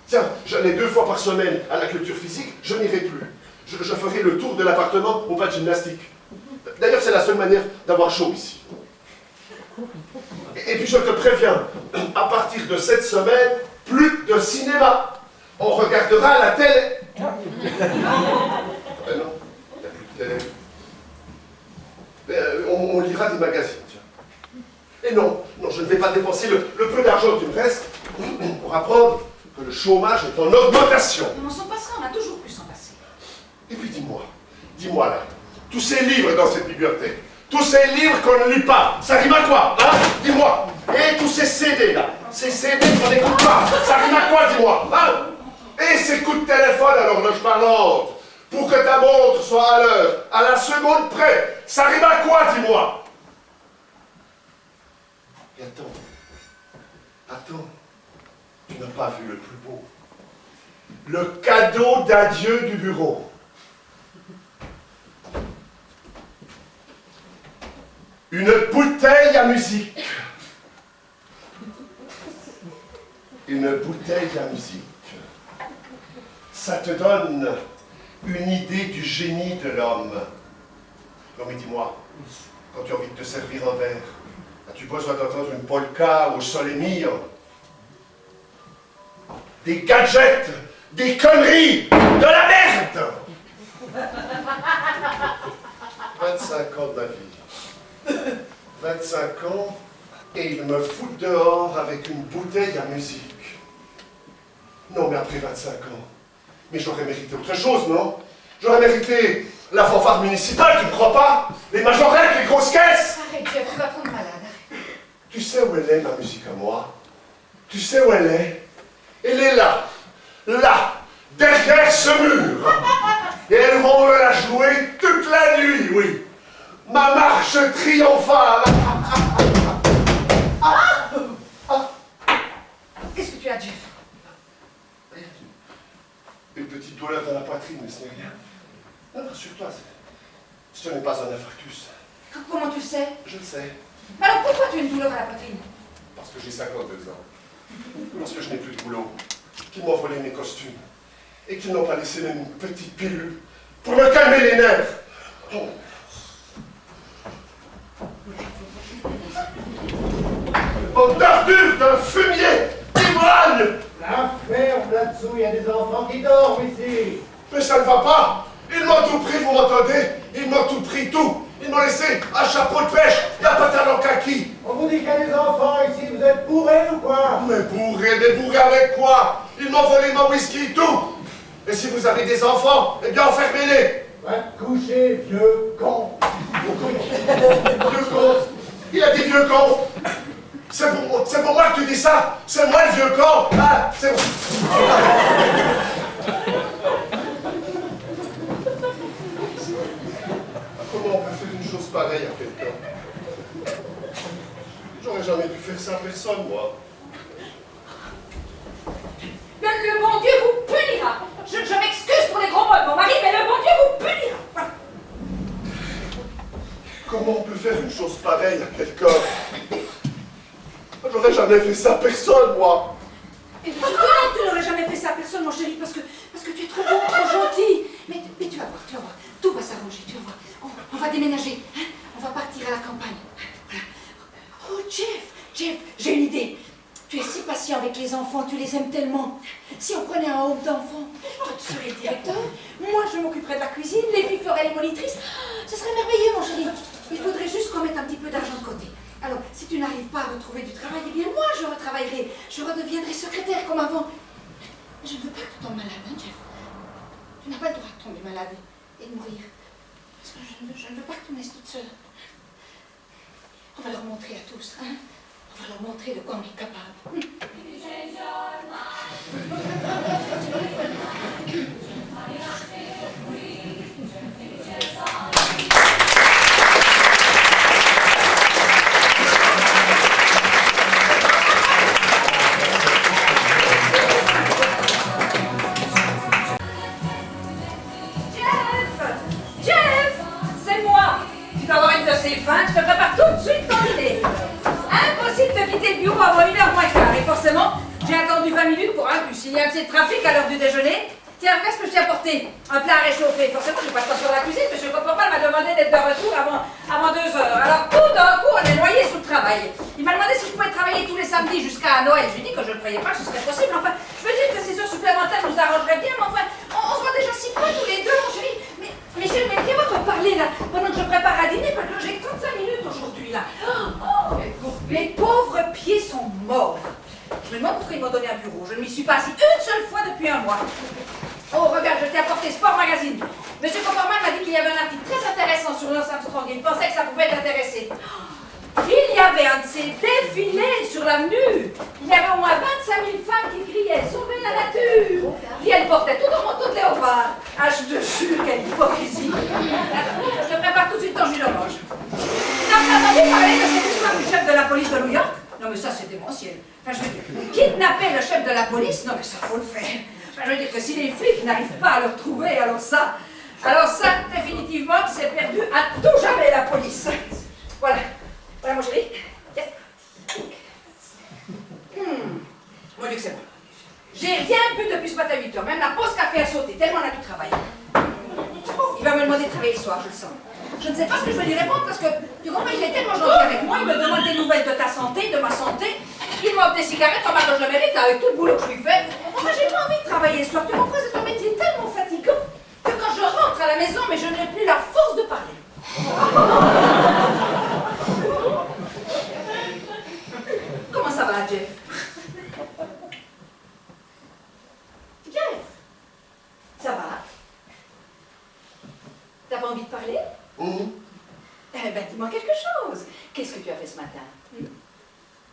Tiens, j'allais 2 fois par semaine à la culture physique, je n'irai plus. Je ferai le tour de l'appartement au pas de gymnastique. D'ailleurs, c'est la seule manière d'avoir chaud ici. Et puis je te préviens, à partir de cette semaine, plus de cinéma. On regardera la télé. Ben non, il n'y a plus de télé. Mais, on lira des magazines, tiens. Et non, je ne vais pas dépenser le peu d'argent qui me reste pour apprendre que le chômage est en augmentation. Mais on s'en passera, on a toujours pu s'en passer. Et puis dis-moi là, tous ces livres dans cette bibliothèque, tous ces livres qu'on ne lit pas, ça rime à quoi, hein? Dis-moi. Et tous ces CD là, ces CD qu'on n'écoute pas, ça rime à quoi, dis-moi, hein? Et ces coups de téléphone à l'horloge parlante, pour que ta montre soit à l'heure, à la seconde près, ça rime à quoi, dis-moi? Et attends, tu n'as pas vu le plus beau, le cadeau d'adieu du bureau. Une bouteille à musique. Une bouteille à musique. Ça te donne une idée du génie de l'homme. Non mais dis-moi, quand tu as envie de te servir un verre, as-tu besoin d'entendre une polka au Sole Mio? Des gadgets, des conneries, de la merde! 25 ans de ma vie. 25 ans, et ils me foutent dehors avec une bouteille à musique. Non, mais après 25 ans, mais j'aurais mérité autre chose, non? J'aurais mérité la fanfare municipale, tu ne crois pas? Les majorettes, les grosses caisses! Arrête, Jeff, tu vas prendre malade. Tu sais où elle est, ma musique à moi? Tu sais où elle est? Elle est là, derrière ce mur. Et elles vont me la jouer toute la nuit, oui. Ma marche triomphale. Qu'est-ce que tu as, Jeff? Une petite douleur dans la poitrine, mais ce n'est rien. Non, rassure-toi, ce n'est pas un infarctus. Comment tu le sais? Je le sais. Alors pourquoi tu as une douleur à la poitrine? Parce que j'ai 52 ans. Parce que je n'ai plus de boulot. Qu'ils m'ont volé mes costumes. Et qu'ils n'ont pas laissé même une petite pilule pour me calmer les nerfs. Oh. Bande d'ordures d'un fumier d'ivrogne! La ferme là-dessous, il y a des enfants qui dorment ici. Mais ça ne va pas! Ils m'ont tout pris, vous m'entendez? Ils m'ont tout pris, tout! Ils m'ont laissé un chapeau de pêche et un pantalon kaki! On vous dit qu'il y a des enfants ici, vous êtes bourrés ou quoi? Mais bourrés avec quoi? Ils m'ont volé mon whisky, tout! Et si vous avez des enfants, eh bien enfermez-les! Va te coucher, vieux con. Vieux con! Il a dit vieux con! C'est pour moi que tu dis ça! C'est moi le vieux con! Ah, c'est... Comment on peut faire une chose pareille à quelqu'un? J'aurais jamais dû faire ça à personne, moi. Le bon Dieu vous punira. Je m'excuse pour les gros mots de mon mari, mais le bon Dieu vous punira. Voilà. Comment on peut faire une chose pareille à quelqu'un? J'aurais jamais fait ça à personne, moi. Et pourquoi tu n'aurais jamais fait ça à personne, mon chéri? Parce que tu es trop beau, trop gentil. Mais tu vas voir, tout va s'arranger, tu vas voir. On va déménager, hein? On va partir à la campagne. Voilà. Oh, Jeff, j'ai une idée. Tu es si patient avec les enfants, tu les aimes tellement. Si on prenait un home d'enfants, toi tu serais le directeur, moi je m'occuperais de la cuisine, les filles feraient les monitrices. Ce serait merveilleux, mon chéri. Il faudrait juste qu'on mette un petit peu d'argent de côté. Alors, si tu n'arrives pas à retrouver du travail, eh bien moi je retravaillerai. Je redeviendrai secrétaire comme avant. Mais je ne veux pas que tu tombes malade, hein, Jeff. Tu n'as pas le droit de tomber malade et de mourir. Parce que je ne veux pas que tu me laisses toute seule. On va leur montrer à tous, hein. On va leur montrer de quoi on est capable. Jeff, c'est moi. Tu dois avoir une de ces fins, je te prépare tout de suite ton dîner. Impossible de quitter le bureau avant 1h moins quart. Et forcément, j'ai attendu 20 minutes pour un bus. Il y a assez de trafic à l'heure du déjeuner. Tiens, qu'est-ce que je t'ai apporté? Un plat à réchauffer. Forcément, je ne passe pas sur la cuisine. Monsieur Copperman m'a demandé d'être de retour avant 2 heures. Alors, tout d'un coup, on est noyé sous le travail. Il m'a demandé si je pouvais travailler tous les samedis jusqu'à Noël. Je lui ai dit que je ne croyais pas que ce serait possible. Enfin, je veux dire que ces heures supplémentaires nous arrangeraient bien. Mais enfin, on se voit déjà si peu tous les deux, mon chéri. Mais j'aimerais bien me parler, là, pendant que je prépare à dîner, parce que j'ai 35 minutes aujourd'hui, là. Oh, mes pauvres pieds sont morts. Je me demande pourquoi ils m'ont donné un bureau. Je ne m'y suis pas assis une seule fois depuis un mois. Oh, regarde, je t'ai apporté Sport Magazine. Monsieur Copperman m'a dit qu'il y avait un article très intéressant sur Lance Armstrong. Il pensait que ça pouvait t'intéresser. Il y avait un de ces défilés sur l'avenue. Il y avait au moins 25 000 femmes qui criaient « Sauvez la nature !» Et elles portaient tout en manteau de léopard. Ah, je te jure, quelle hypocrisie. Je te prépare tout de suite ton jus d'orange. T'as entendu parler de cette histoire du chef de la police de New York? Non, mais ça, c'est démentiel. Enfin, je veux dire, kidnapper le chef de la police? Non, mais ça, faut le faire. Enfin, je veux dire que si les flics n'arrivent pas à le retrouver, alors ça, définitivement, c'est perdu à tout jamais, la police. Voilà. Voilà, mon chéri. Mon Dieu que c'est bon. J'ai rien bu depuis ce matin à 8h. Même la pause café a sauté, tellement on a du travail. Il va me demander de travailler le soir, je le sens. Je ne sais pas ce que je vais lui répondre parce que, tu comprends, il est tellement gentil avec moi, il me demande des nouvelles de ta santé, de ma santé. Il m'offre des cigarettes en marque que je le mérite avec tout le boulot que je lui fais. Enfin, j'ai pas envie de travailler le soir. Tu comprends, c'est un métier tellement fatigant que quand je rentre à la maison, mais je n'ai plus la force de parler. Comment ça va, Jeff? Jeff? Ça va? T'as pas envie de parler? Eh ben, dis-moi quelque chose. Qu'est-ce que tu as fait ce matin?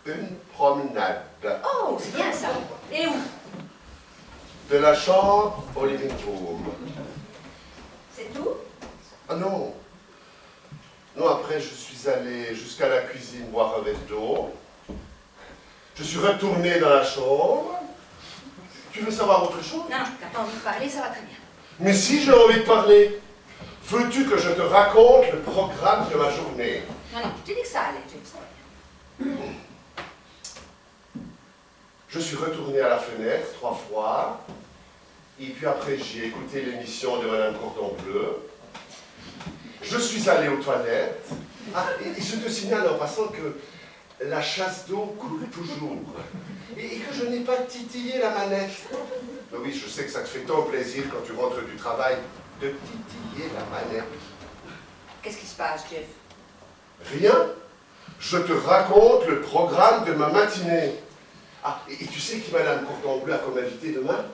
Une promenade. Oh, c'est bien ça. Et où? De la chambre au living room. C'est tout? Ah non. Non, après, je suis allé jusqu'à la cuisine boire un verre d'eau. Je suis retourné dans la chambre. Tu veux savoir autre chose? Non, t'as pas envie de parler, ça va très bien. Mais si j'ai envie de parler, veux-tu que je te raconte le programme de ma journée? Non, je t'ai dit que ça allait, Jeff, ça va. Je suis retourné à la fenêtre 3 fois. Et puis après, j'ai écouté l'émission de Madame Cordon Bleu. Je suis allé aux toilettes. Ah, et je te signale en passant que la chasse d'eau coule toujours. Et que je n'ai pas titillé la manette. Mais oui, je sais que ça te fait tant plaisir quand tu rentres du travail de titiller la manette. Qu'est-ce qui se passe, Jeff? Rien. Je te raconte le programme de ma matinée. Ah, et tu sais qui Madame Cordon Bleu a comme invité demain?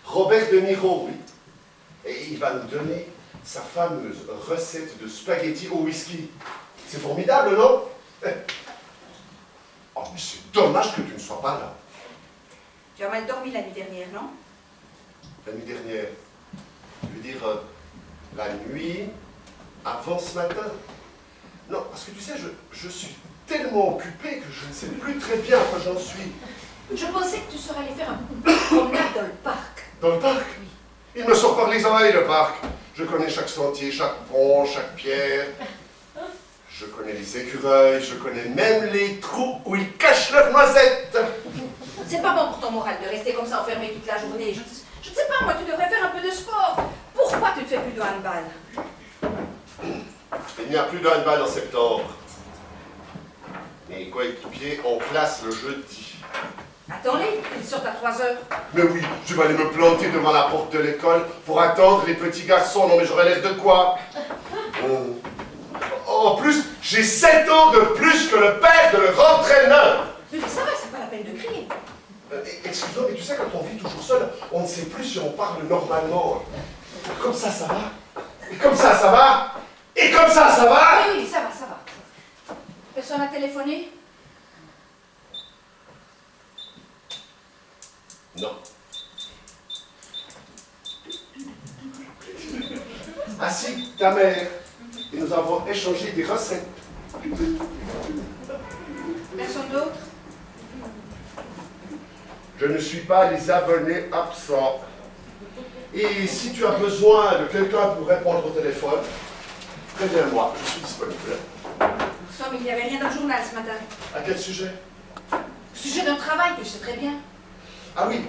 Robert De Niro, oui. Et il va nous donner sa fameuse recette de spaghettis au whisky. C'est formidable, non? Oh, mais c'est dommage que tu ne sois pas là. Tu as mal dormi la nuit dernière, non? La nuit dernière. Je veux dire, la nuit avant ce matin. Non, parce que tu sais, je suis tellement occupé que je ne sais plus très bien où j'en suis. Je pensais que tu serais allé faire une promenade dans le parc. Dans le parc? Oui. Il me sort par les oreilles, le parc. Je connais chaque sentier, chaque pont, chaque pierre. Je connais les écureuils, je connais même les trous où ils cachent leurs noisettes. C'est pas bon pour ton moral de rester comme ça enfermé toute la journée. Je ne sais pas, moi, tu devrais faire un peu de sport. Pourquoi tu ne fais plus de handball? Il n'y a plus de handball en septembre. Mes coéquipiers ont classe le jeudi. Attends-les, ils sortent à 3 heures. Mais oui, je vais aller me planter devant la porte de l'école pour attendre les petits garçons. Non mais j'aurais l'air de quoi? En plus, j'ai 7 ans de plus que le père de leur entraîneur. Mais ça va, c'est pas la peine de crier. Excuse-moi, mais tu sais, quand on vit toujours seul, on ne sait plus si on parle normalement. Comme ça va. Et comme ça va. Et comme ça va. Oui, ça va, ça va. Personne n'a téléphoné? Non. Ah si, ta mère. Et nous avons échangé des recettes. Personne d'autre? Je ne suis pas les abonnés absents. Et si tu as besoin de quelqu'un pour répondre au téléphone, préviens-moi, je suis disponible. Somme, il n'y avait rien dans le journal ce matin. À quel sujet? Sujet d'un travail que je sais très bien. Ah oui,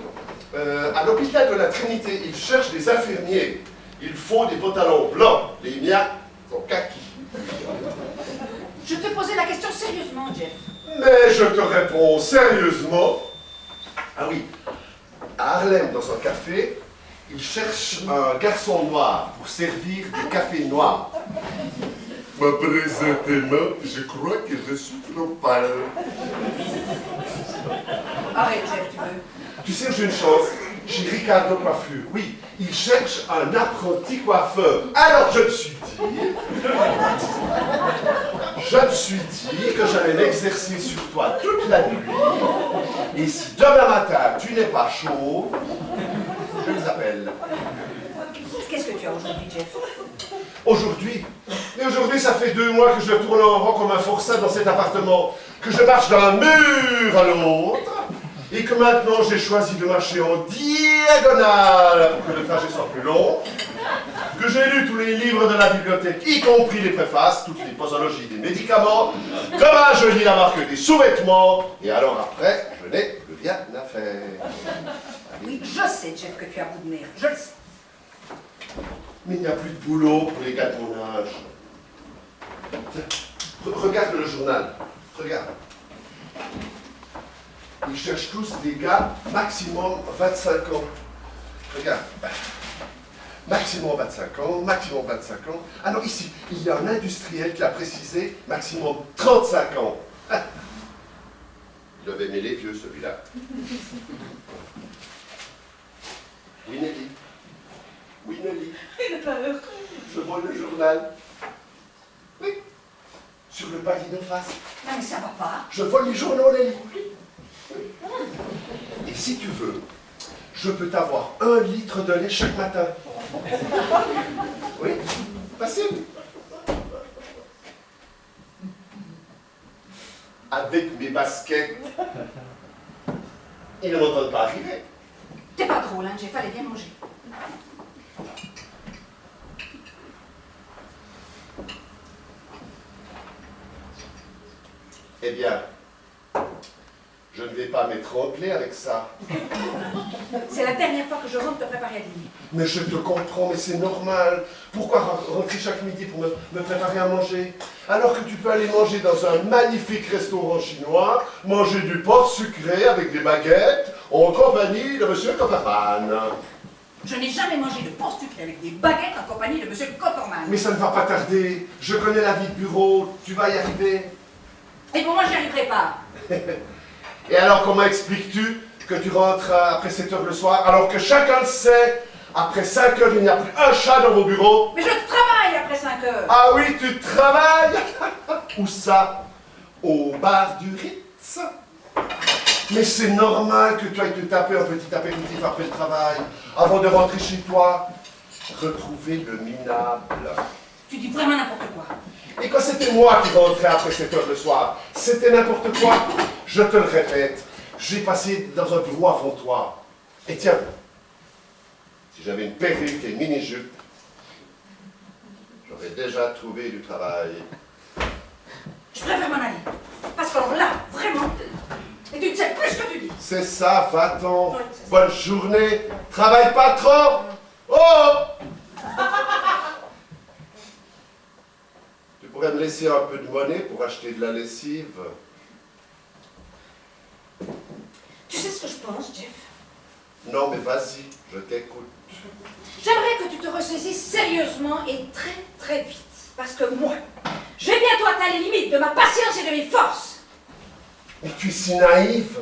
à l'hôpital de la Trinité, ils cherchent des infirmiers. Il faut des pantalons blancs. Les miens sont kaki. Je te posais la question sérieusement, Jeff. Mais je te réponds sérieusement. Ah oui, à Harlem, dans un café, ils cherchent un garçon noir pour servir des cafés noirs. Présentement, je crois que je suis trop pâle. Arrête, Jeff, tu veux. Tu sais, j'ai une chance. Chez Ricardo Coiffure, oui, il cherche un apprenti coiffeur. Alors je me suis dit que j'allais m'exercer sur toi toute la nuit. Et si demain matin tu n'es pas chaud, je les appelle. Qu'est-ce que tu as aujourd'hui, Jeff? Aujourd'hui? Mais aujourd'hui, ça fait 2 mois que je tourne en rond comme un forçat dans cet appartement, que je marche d'un mur à l'autre. Et que maintenant j'ai choisi de marcher en diagonale pour que le trajet soit plus long, que j'ai lu tous les livres de la bibliothèque, y compris les préfaces, toutes les posologies des médicaments, demain je lis la marque des sous-vêtements, et alors après, je n'ai plus rien à faire. Oui, je sais, Jeff, que tu as bout de nerfs. Je le sais. Mais il n'y a plus de boulot pour les gars de mon âge. Tiens, regarde le journal, regarde. Ils cherchent tous des gars maximum 25 ans. Regarde. Maximum 25 ans, maximum 25 ans. Ah non, ici, il y a un industriel qui a précisé maximum 35 ans. Ah. Il devait aimer les vieux, celui-là. Oui, Nelly. Oui, Nelly. Je vois le journal. Oui. Sur le palier d'en face. Non, mais ça va pas. Je vois les journaux, Nelly. Et si tu veux, je peux t'avoir 1 litre de lait chaque matin. Oui, facile. Avec mes baskets. Ils ne m'entendent pas arriver. T'es pas drôle, hein, Jeff, fallait bien manger. Eh bien, je ne vais pas m'étrangler avec ça. C'est la dernière fois que je rentre te préparer à dîner. Mais je te comprends, mais c'est normal. Pourquoi rentrer chaque midi pour me préparer à manger? Alors que tu peux aller manger dans un magnifique restaurant chinois, manger du porc sucré avec des baguettes, en compagnie de M. Copperman. Je n'ai jamais mangé de porc sucré avec des baguettes en compagnie de M. Copperman. Mais ça ne va pas tarder. Je connais la vie de bureau, tu vas y arriver. Et pour moi, j'y arriverai pas. Et alors, comment expliques-tu que tu rentres après 7 heures le soir, alors que chacun le sait, après 5 heures, il n'y a plus un chat dans vos bureaux? Mais je travaille après 5 heures. Ah oui, tu travailles? Où ça? Au bar du Ritz? Mais c'est normal que tu ailles te taper un petit apéritif après le travail, avant de rentrer chez toi. Retrouver le minable. Tu dis vraiment n'importe quoi. Et quand c'était moi qui rentrais après 7 heures le soir, c'était n'importe quoi. Je te le répète, j'ai passé dans un bureau avant toi. Et tiens, si j'avais une perruque et une mini-jupe, j'aurais déjà trouvé du travail. Je préfère m'en aller. Parce que alors là, vraiment, et tu ne sais plus ce que tu dis. C'est ça, va-t'en. Oui, c'est ça. Bonne journée. Travaille pas trop. Oh! Tu pourrais me laisser un peu de monnaie pour acheter de la lessive? Tu sais ce que je pense, Jeff? Non, mais vas-y, je t'écoute. J'aimerais que tu te ressaisisses sérieusement et très très vite. Parce que moi, je vais bientôt atteindre les limites de ma patience et de mes forces. Mais tu es si naïve.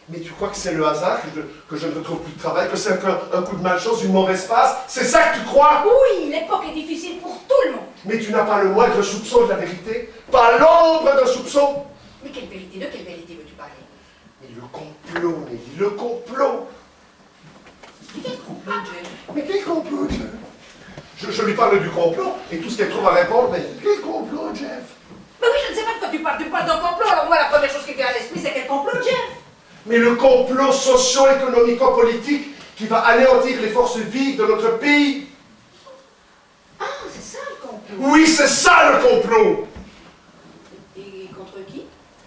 Mais tu crois que c'est le hasard que je ne retrouve plus de travail, que c'est un coup de malchance, une mauvaise passe? C'est ça que tu crois? Oui, l'époque est difficile pour tout le monde. Mais tu n'as pas le moindre soupçon de la vérité? Pas l'ombre d'un soupçon? Mais quelle vérité? De quelle vérité veux-tu parler? Mais le complot, Nelly, le complot! Quel complot, Jeff? Mais quel complot, Jeff? Je lui parle du complot, et tout ce qu'elle trouve à répondre, mais quel complot, Jeff? Mais oui, je ne sais pas de quoi tu parles. Tu parles d'un complot. Alors moi, la première chose qui vient à l'esprit, c'est quel complot, Jeff? Mais le complot socio-économico-politique qui va anéantir les forces vives de notre pays. Ah, c'est ça le complot. Oui, c'est ça le complot! Et contre qui?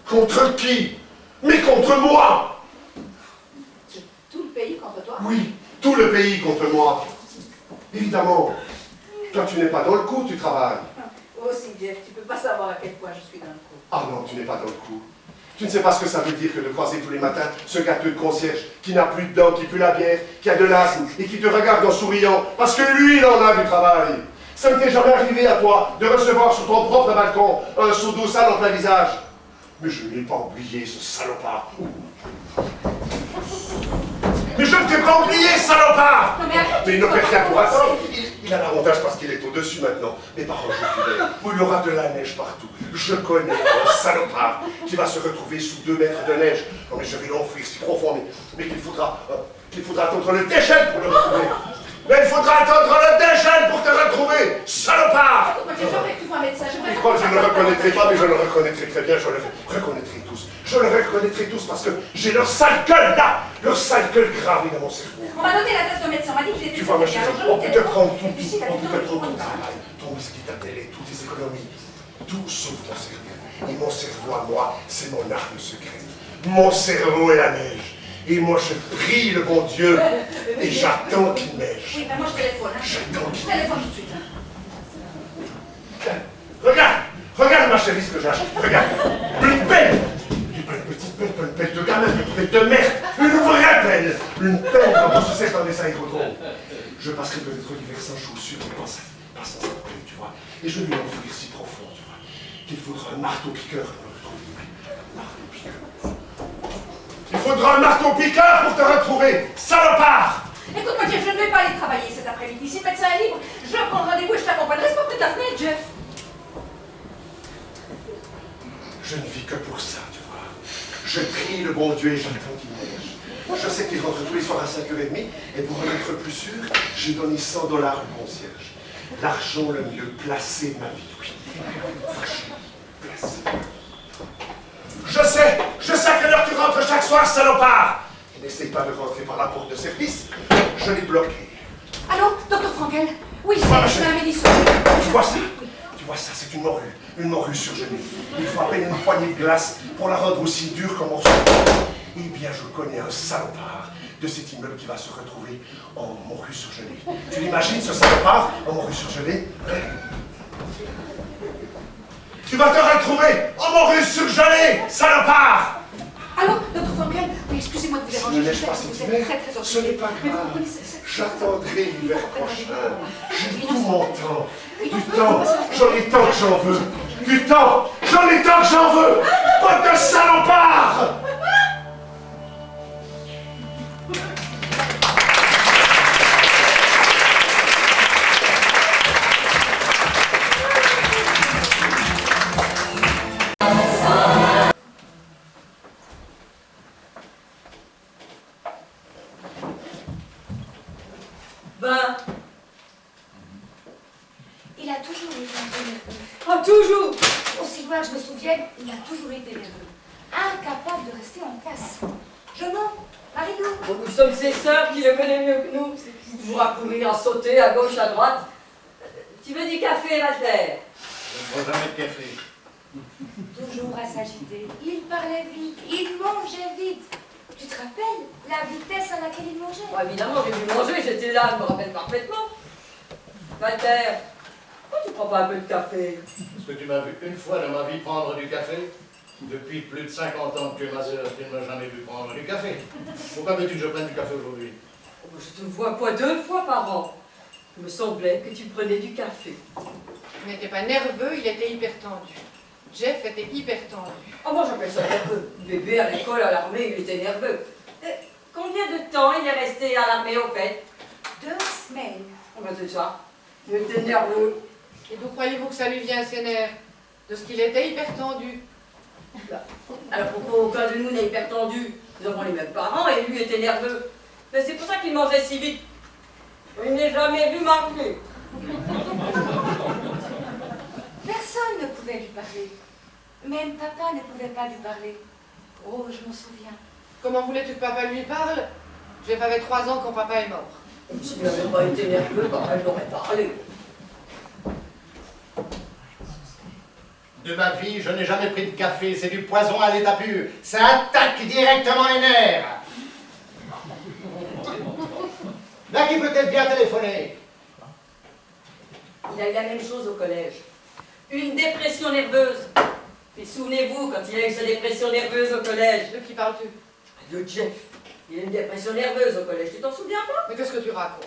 Contre qui? Mais contre moi! C'est tout le pays contre toi? Oui, tout le pays contre moi. Évidemment. Toi, tu n'es pas dans le coup, tu travailles. Aussi, Jeff, tu peux pas savoir à quel point je suis dans le coup. Ah non, tu n'es pas dans le coup. Tu ne sais pas ce que ça veut dire que de croiser tous les matins ce gâteux de concierge qui n'a plus de dents, qui pue la bière, qui a de l'asthme et qui te regarde en souriant parce que lui, il en a du travail. Ça ne t'est jamais arrivé à toi de recevoir sur ton propre balcon un seau d'eau sale en plein visage. Mais je ne l'ai pas oublié, ce salopard. Mais je ne t'ai pas oublié, salopard! Non mais arrête! Mais il ne fait rien pour attendre. Il a l'avantage parce qu'il est au-dessus maintenant. Mais par un jour d'hiver, où il y aura de la neige partout. Je connais un salopard qui va se retrouver sous 2 mètres de neige. Non mais je vais l'enfouir si profond, mais qu'il faudra attendre le déchaîne pour le retrouver. Mais il faudra attendre le déchaîne pour te retrouver, salopard! Écoute, moi, j'aimerais que tu vois un médecin. Je crois que je ne le reconnaîtrai pas, mais je le reconnaîtrai très bien, je le reconnaîtrai tous. Je le reconnaîtrai tous parce que j'ai leur sale gueule là, leur sale gueule gravée dans mon cerveau. On m'a donné la tête de médecin, on m'a dit qu'il était Tu vois, ma très bien. chérie, Alors, je on le peut te téléphone. prendre tout, Et puis, si la on peut te docteur prendre me ton prend travail, ton whisky, ta télé, toutes tes économies, tout sauf ton cerveau. Et mon cerveau à moi, c'est mon arme secrète. Mon cerveau est la neige. Et moi, je prie le bon Dieu et j'attends qu'il neige. Oui, mais moi je téléphone. Hein. J'attends Je qu'il téléphone tout de suite. neige. Regarde ma chérie ce que j'achète. Regarde. Une pelle. Pas une petite pelle, pas une pelle de gamin, une pelle de merde. Une vraie pelle. Une pelle comme on se sert dans les aérodromes. Je passerai peut-être l'hiver sans chaussures, mais pas sans cette pelle, tu vois. Et je vais l'enfouir si profond, tu vois, qu'il faudra un marteau-piqueur pour le retrouver. Marteau-piqueur. Il faudra un marteau-piqueur pour te retrouver, salopard! Écoute-moi, Jeff, je ne vais pas aller travailler cet après-midi. Si le médecin est libre, je prends rendez-vous et je t'accompagnerai. C'est pas près de la fenêtre, Jeff. Je ne vis que pour ça, tu vois. Je prie le bon Dieu et j'attends qu'il neige. Je sais qu'il rentre tous les soirs à 5h30 et pour en être plus sûr, j'ai donné 100 $ au concierge. L'argent le mieux placé de ma vie, oui. Placé. Je sais à quelle heure tu rentres chaque soir, salopard! Et n'essaye pas de rentrer par la porte de service, je l'ai bloqué. Allô, docteur Frankel? Oui, Voilà, c'est un Mélisson. Tu vois ça, c'est une morue surgelée. Il faut à peine une poignée de glace pour la rendre aussi dure qu'un morceau. Eh bien, je connais un salopard de cet immeuble qui va se retrouver en morue surgelée. Tu l'imagines, ce salopard en morue surgelée? Tu vas te retrouver en morue surgelée, salopard! Allô, docteur Frankel? Oui, excusez-moi de vous déranger. Ne Je neige sais pas que cet vous êtes hiver, très, très ce n'est occupé. pas Mais vous grave. comprenez, J'attendrai l'hiver prochain. J'ai tout Oui, mon temps. Du temps, j'en ai tant que j'en veux. Du temps, j'en ai tant que j'en veux. Pas de salopard! Ben, Il a toujours été un peu nerveux. oh, toujours. Aussi loin que je me souvienne, il a toujours été nerveux. Incapable de rester en place. Je mens, Marie-Lou. Bon, nous sommes ses sœurs qui le connaissent mieux que nous. C'est toujours à courir, à sauter, à gauche, à droite. Tu veux du café, Walter? Je ne bois jamais de café. Toujours à s'agiter. Il parlait vite, il mangeait vite. Tu te rappelles la vitesse à laquelle il mangeait? Bon, évidemment, j'ai dû manger, j'étais là, je me rappelle parfaitement. Walter, pourquoi tu prends pas un peu de café? Est-ce que tu m'as vu une fois dans ma vie prendre du café? Depuis plus de 50 ans que tu es ma sœur, tu ne m'as jamais vu prendre du café. Pourquoi veux-tu que je prenne du café aujourd'hui? Oh, je te vois quoi 2 fois par an? Il me semblait que tu prenais du café. Il n'était pas nerveux, il était hyper tendu. Jeff était hyper tendu. Oh, moi j'appelle ça nerveux. Bébé à l'école, à l'armée, il était nerveux. Combien de temps il est resté à l'armée au fait? 2 semaines. Oh, ben c'est ça. Il était nerveux. Et d'où croyez-vous que ça lui vient, ses nerfs? De ce qu'il était hyper tendu. Alors pourquoi aucun de nous n'est hyper tendu? Nous avons les mêmes parents et lui était nerveux. Mais c'est pour ça qu'il mangeait si vite. Il n'est jamais vu marcher. Personne ne pouvait lui parler. Même papa ne pouvait pas lui parler. Oh, je m'en souviens. Comment voulais-tu que papa lui parle? Jeff avait 3 ans quand papa est mort. S'il n'avait pas été nerveux, papa l'aurait parlé. De ma vie, je n'ai jamais pris de café, c'est du poison à l'état pur. Ça attaque directement les nerfs. Là qui peut-être bien téléphoner. Il a eu la même chose au collège. Une dépression nerveuse. Et souvenez-vous, quand il a eu sa dépression nerveuse au collège. De qui parles-tu? De Jeff. Il a eu une dépression nerveuse au collège, tu t'en souviens pas? Mais qu'est-ce que tu racontes?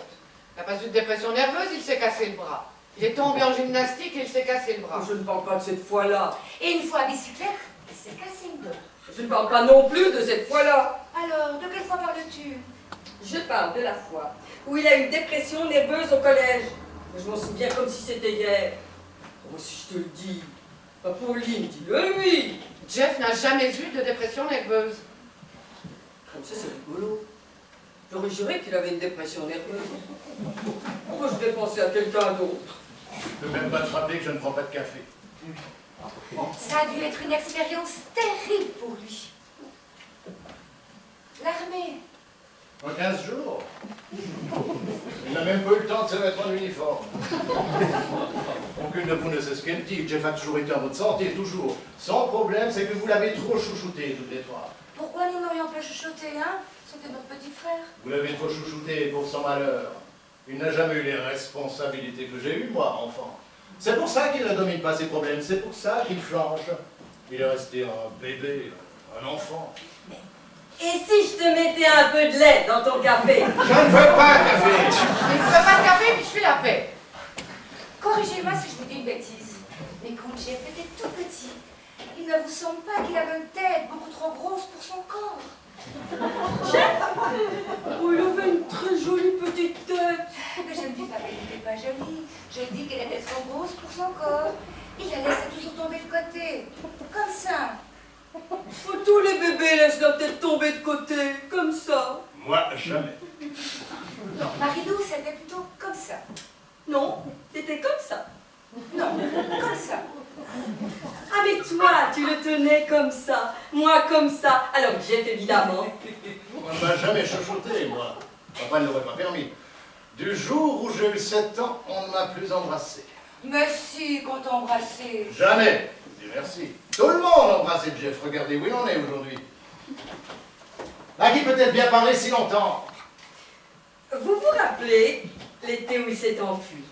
Il n'a pas eu de dépression nerveuse, il s'est cassé le bras. Il est tombé en gymnastique et il s'est cassé le bras. Je ne parle pas de cette fois-là. Et une fois à bicyclette, il s'est cassé une dent. Je ne parle pas non plus de cette fois-là. Alors, de quelle fois parles-tu? Je parle de la fois où il a eu une dépression nerveuse au collège. Je m'en souviens comme si c'était hier. Oh, si je te le dis. Pauline, dis-le lui. Jeff n'a jamais eu de dépression nerveuse. Comme ça, c'est rigolo. J'aurais juré qu'il avait une dépression nerveuse. Pourquoi je vais penser à quelqu'un d'autre? Je ne peux même pas te rappeler que je ne prends pas de café. Ça a dû être une expérience terrible pour lui. L'armée. En 15 jours. Il n'a même pas eu le temps de se mettre en uniforme. Aucune de vous ne sait ce qu'elle dit. Jeff a toujours été en votre santé, toujours. Son problème, c'est que vous l'avez trop chouchouté, toutes les trois. Pourquoi nous n'aurions pas chuchoté, hein? C'était notre petit frère. Vous l'avez trop chouchouté pour son malheur. Il n'a jamais eu les responsabilités que j'ai eues, moi, enfant. C'est pour ça qu'il ne domine pas ses problèmes, c'est pour ça qu'il flanche. Il est resté un bébé, un enfant. Et si je te mettais un peu de lait dans ton café? Je ne veux pas un café. Il ne fait pas de café, puis je suis la paix. Corrigez-moi si je vous dis une bêtise. Mais quand Jeff était tout petit, il ne vous semble pas qu'il avait une tête beaucoup trop grosse pour son corps? Oh, il avait une très jolie petite tête. Mais je ne dis pas qu'elle n'était pas jolie. Je dis qu'elle était trop grosse pour son corps. Il la laissait toujours tomber de côté. Comme ça. Oh, tous les bébés laissent leur tête tomber de côté, comme ça. Moi, jamais. Non, Marie-Lou, c'était plutôt comme ça. Non, c'était comme ça. Non, comme ça. Ah mais toi, tu le tenais comme ça, moi comme ça. Alors Jeff, évidemment. On ne m'a jamais chouchouté, moi. Papa ne l'aurait pas permis. Du jour où j'ai eu 7 ans, on ne m'a plus embrassé. Mais si, qu'on t'embrassait. Jamais. Je dis merci. Tout le monde embrassait Jeff. Regardez où il en est aujourd'hui. À qui peut-être bien parler si longtemps? Vous vous rappelez l'été où il s'est enfui?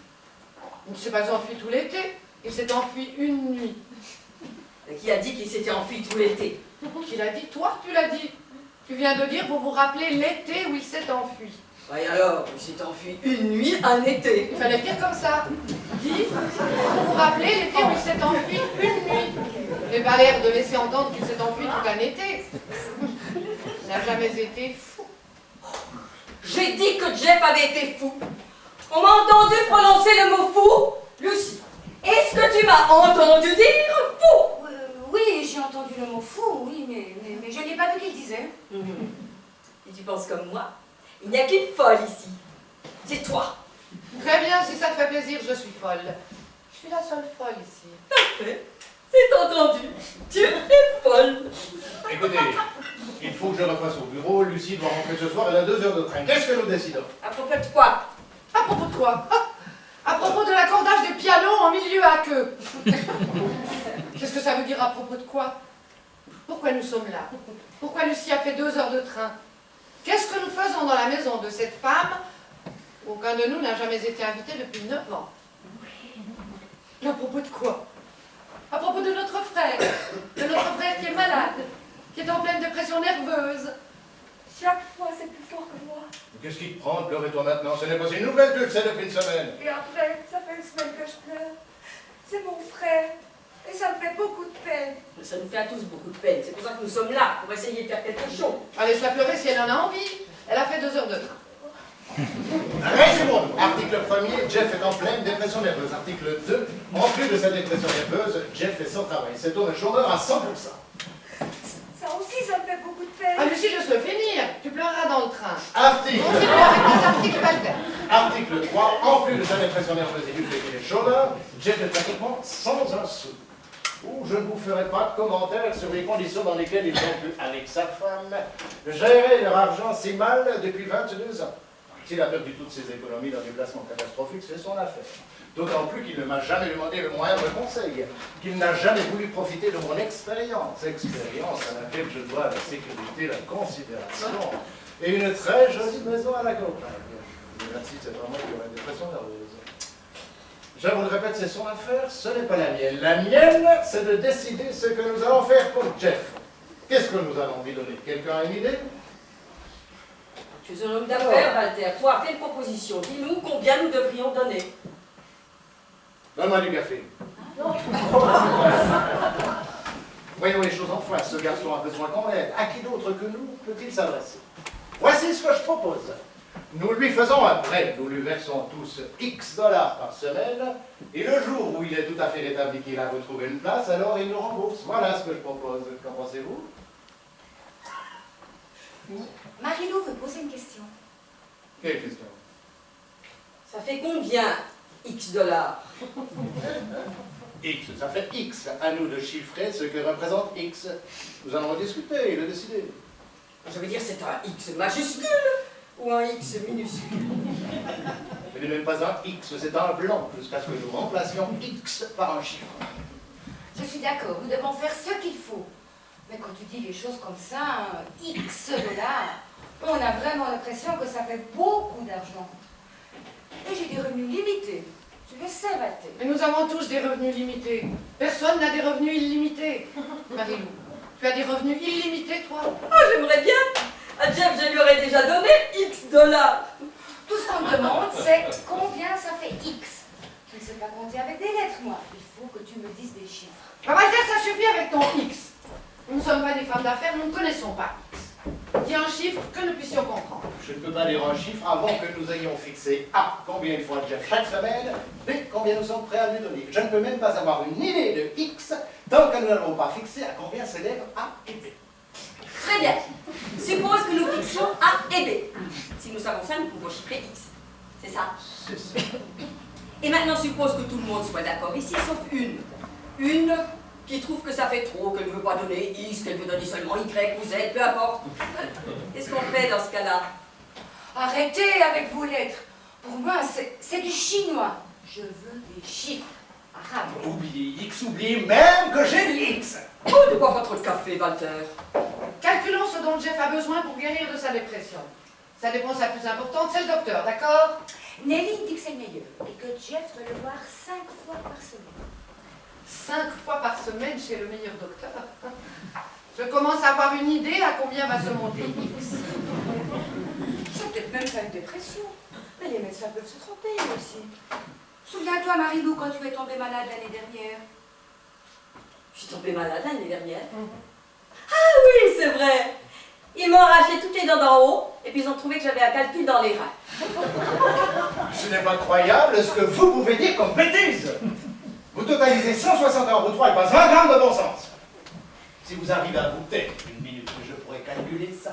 Il ne s'est pas enfui tout l'été. Il s'est enfui une nuit. Qui a dit qu'il s'était enfui tout l'été? Qui l'a dit? Toi, tu l'as dit. Tu viens de dire, vous vous rappelez l'été où il s'est enfui. Et alors, il s'est enfui une nuit, un été. Il fallait le dire comme ça. Dis, vous vous rappelez l'été où il s'est enfui une nuit. Vous n'avez pas l'air de laisser entendre qu'il s'est enfui tout un été. Il n'a jamais été fou. J'ai dit que Jeff avait été fou. On m'a entendu prononcer le mot fou. Lucie, est-ce que tu m'as entendu dire fou? Oui, j'ai entendu le mot fou, oui, mais je n'ai pas vu qu'il disait. Et tu penses comme moi? Il n'y a qu'une folle ici. C'est toi. Très bien, si ça te fait plaisir, je suis folle. Je suis la seule folle ici. Parfait. C'est entendu. Tu es folle. Écoutez, il faut que je repasse au bureau. Lucie doit rentrer ce soir, elle a 2 heures de train. Qu'est-ce que nous décidons? À propos de quoi? À propos de quoi? À propos de l'accordage des pianos en milieu à queue. Qu'est-ce que ça veut dire à propos de quoi? Pourquoi nous sommes là? Pourquoi Lucie a fait 2 heures de train? Qu'est-ce que nous faisons dans la maison de cette femme? Aucun de nous n'a jamais été invité depuis 9 ans. À propos de quoi? À propos de notre frère qui est malade, qui est en pleine dépression nerveuse. Chaque fois, c'est plus fort que moi. Qu'est-ce qui te prend de pleurer toi maintenant? Ce n'est pas une nouvelle que tu le sais depuis une semaine. Et après, ça fait une semaine que je pleure. C'est mon frère. Et ça me fait beaucoup de peine. Ça nous fait à tous beaucoup de peine. C'est pour ça que nous sommes là, pour essayer de faire quelque chose. Allez, laisse-la pleurer si elle en a envie. Elle a fait 2 heures de train. Résumons-nous. Article 1er, Jeff est en pleine dépression nerveuse. Article 2, en plus de sa dépression nerveuse, Jeff fait son travail. C'est un chômeur à 100%. Ça aussi, ça me fait beaucoup de peine. Ah, Lucie, laisse-le finir. Tu pleureras dans le train. Article Continue avec les articles, Walter. Article 3, en plus de sa dépression nerveuse et du fait qu'il est chômeur, Jeff est pratiquement sans un sou. Ou je ne vous ferai pas de commentaires sur les conditions dans lesquelles ils ont pu, avec sa femme, gérer leur argent si mal depuis 22 ans. S'il a perdu toutes ses économies dans des placements catastrophiques, c'est son affaire. D'autant plus qu'il ne m'a jamais demandé le moindre conseil, qu'il n'a jamais voulu profiter de mon expérience à laquelle je dois la sécurité, la considération et une très jolie maison à la campagne. Mais là-dessus, c'est vraiment pour une dépression nerveuse. Je vous le répète, c'est son affaire, ce n'est pas la mienne. La mienne, c'est de décider ce que nous allons faire pour Jeff. Qu'est-ce que nous allons lui donner? Quelqu'un a une idée? Tu es un homme d'affaires, Walter. Toi, fais une proposition. Dis-nous combien nous devrions donner. Donne-moi du café. Voyons les choses en face. Ce garçon a besoin qu'on l'aide. À qui d'autre que nous peut-il s'adresser? Voici ce que je propose. Nous lui faisons un prêt. Nous lui versons tous X dollars par semaine. Et le jour où il est tout à fait rétabli qu'il a retrouvé une place, alors il nous rembourse. Voilà ce que je propose. Qu'en pensez-vous? Marie-Lou veut poser une question. Quelle question? Ça fait combien X dollars? X, ça fait X. À nous de chiffrer ce que représente X. Nous allons en discuter et le décider. Je veux dire, c'est un X majuscule ou un X minuscule? Ce n'est même pas un X, c'est un blanc, jusqu'à ce que nous remplacions X par un chiffre. Je suis d'accord, nous devons faire ce qu'il faut. Mais quand tu dis les choses comme ça, X dollars, on a vraiment l'impression que ça fait beaucoup d'argent. Et j'ai des revenus limités. Tu le sais, Walter. Mais nous avons tous des revenus limités. Personne n'a des revenus illimités. Marie-Lou, tu as des revenus illimités, toi? Ah, j'aimerais bien. À Jeff, je lui aurais déjà donné X dollars. Tout ce qu'on me demande, c'est combien ça fait X. Je ne sais pas compter avec des lettres, moi. Il faut que tu me dises des chiffres. Ah, Walter, ça suffit avec ton X. Nous ne sommes pas des femmes d'affaires, nous ne connaissons pas X. Dis un chiffre que nous puissions comprendre. Je ne peux pas dire un chiffre avant que nous ayons fixé A, combien il faut à Jeff chaque semaine, B, combien nous sommes prêts à lui donner. Je ne peux même pas avoir une idée de X tant que nous n'avons pas fixé à combien s'élèvent A et B. Très bien. Suppose que nous fixions A et B. Si nous savons ça, nous pouvons chiffrer X. C'est ça? C'est ça. Et maintenant, suppose que tout le monde soit d'accord ici, sauf une. Une qui trouve que ça fait trop, qu'elle ne veut pas donner X, qu'elle veut donner seulement Y ou Z, peu importe. Qu'est-ce qu'on fait dans ce cas-là? Arrêtez avec vos lettres. Pour moi, c'est du chinois. Je veux des chiffres arabes. Oubliez X, oubliez même que j'ai dit X. Oh, ne bois pas trop de café, Walter. Calculons ce dont Jeff a besoin pour guérir de sa dépression. Sa dépense la plus importante, c'est le docteur, d'accord? Nelly dit que c'est le meilleur et que Jeff doit le voir 5 fois par semaine. 5 fois par semaine chez le meilleur docteur. Je commence à avoir une idée à combien va se monter X. C'est peut-être même pas une dépression. Mais les médecins peuvent se tromper aussi. Souviens-toi, Marie-Lou, quand tu es tombée malade l'année dernière. Je suis tombée malade l'année dernière. Ah oui, c'est vrai. Ils m'ont arraché toutes les dents d'en haut et puis ils ont trouvé que j'avais un calcul dans les reins. Ce n'est pas croyable ce que vous pouvez dire comme bêtise. Vous totalisez 160 € pour 3 et pas 20 grammes de bon sens. Si vous arrivez à vous taire une minute, je pourrais calculer ça.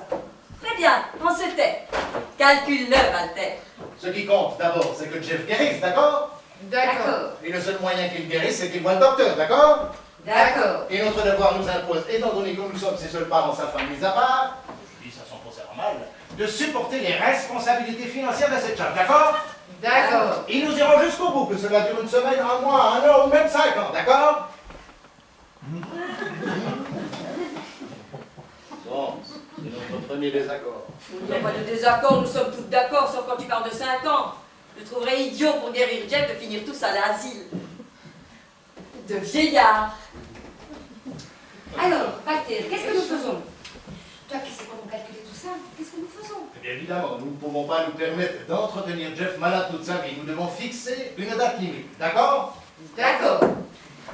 Très bien, on se tait. Calcule-le, Walter. Ce qui compte d'abord, c'est que Jeff guérisse, d'accord? D'accord. Et le seul moyen qu'il guérisse, c'est qu'il voit le docteur, d'accord? D'accord. Et notre devoir nous impose, étant donné que nous sommes ses seuls parents, sa femme mis à part, je dis ça sans procès mal, de supporter les responsabilités financières de cette charge, d'accord? D'accord. Et nous irons jusqu'au bout, que cela dure une semaine, un mois, un an ou même 5 ans, d'accord? premier désaccord. Il n'y a pas de désaccord, nous sommes toutes d'accord, sauf quand tu parles de 5 ans. Je trouverais idiot pour guérir Jeff de finir tous à l'asile. De vieillards. Alors, Walter, qu'est-ce que nous faisons? Toi qui sais comment calculer tout ça, qu'est-ce que nous faisons? Eh bien évidemment, nous ne pouvons pas nous permettre d'entretenir Jeff malade toute sa vie. Nous devons fixer une date limite, d'accord? D'accord.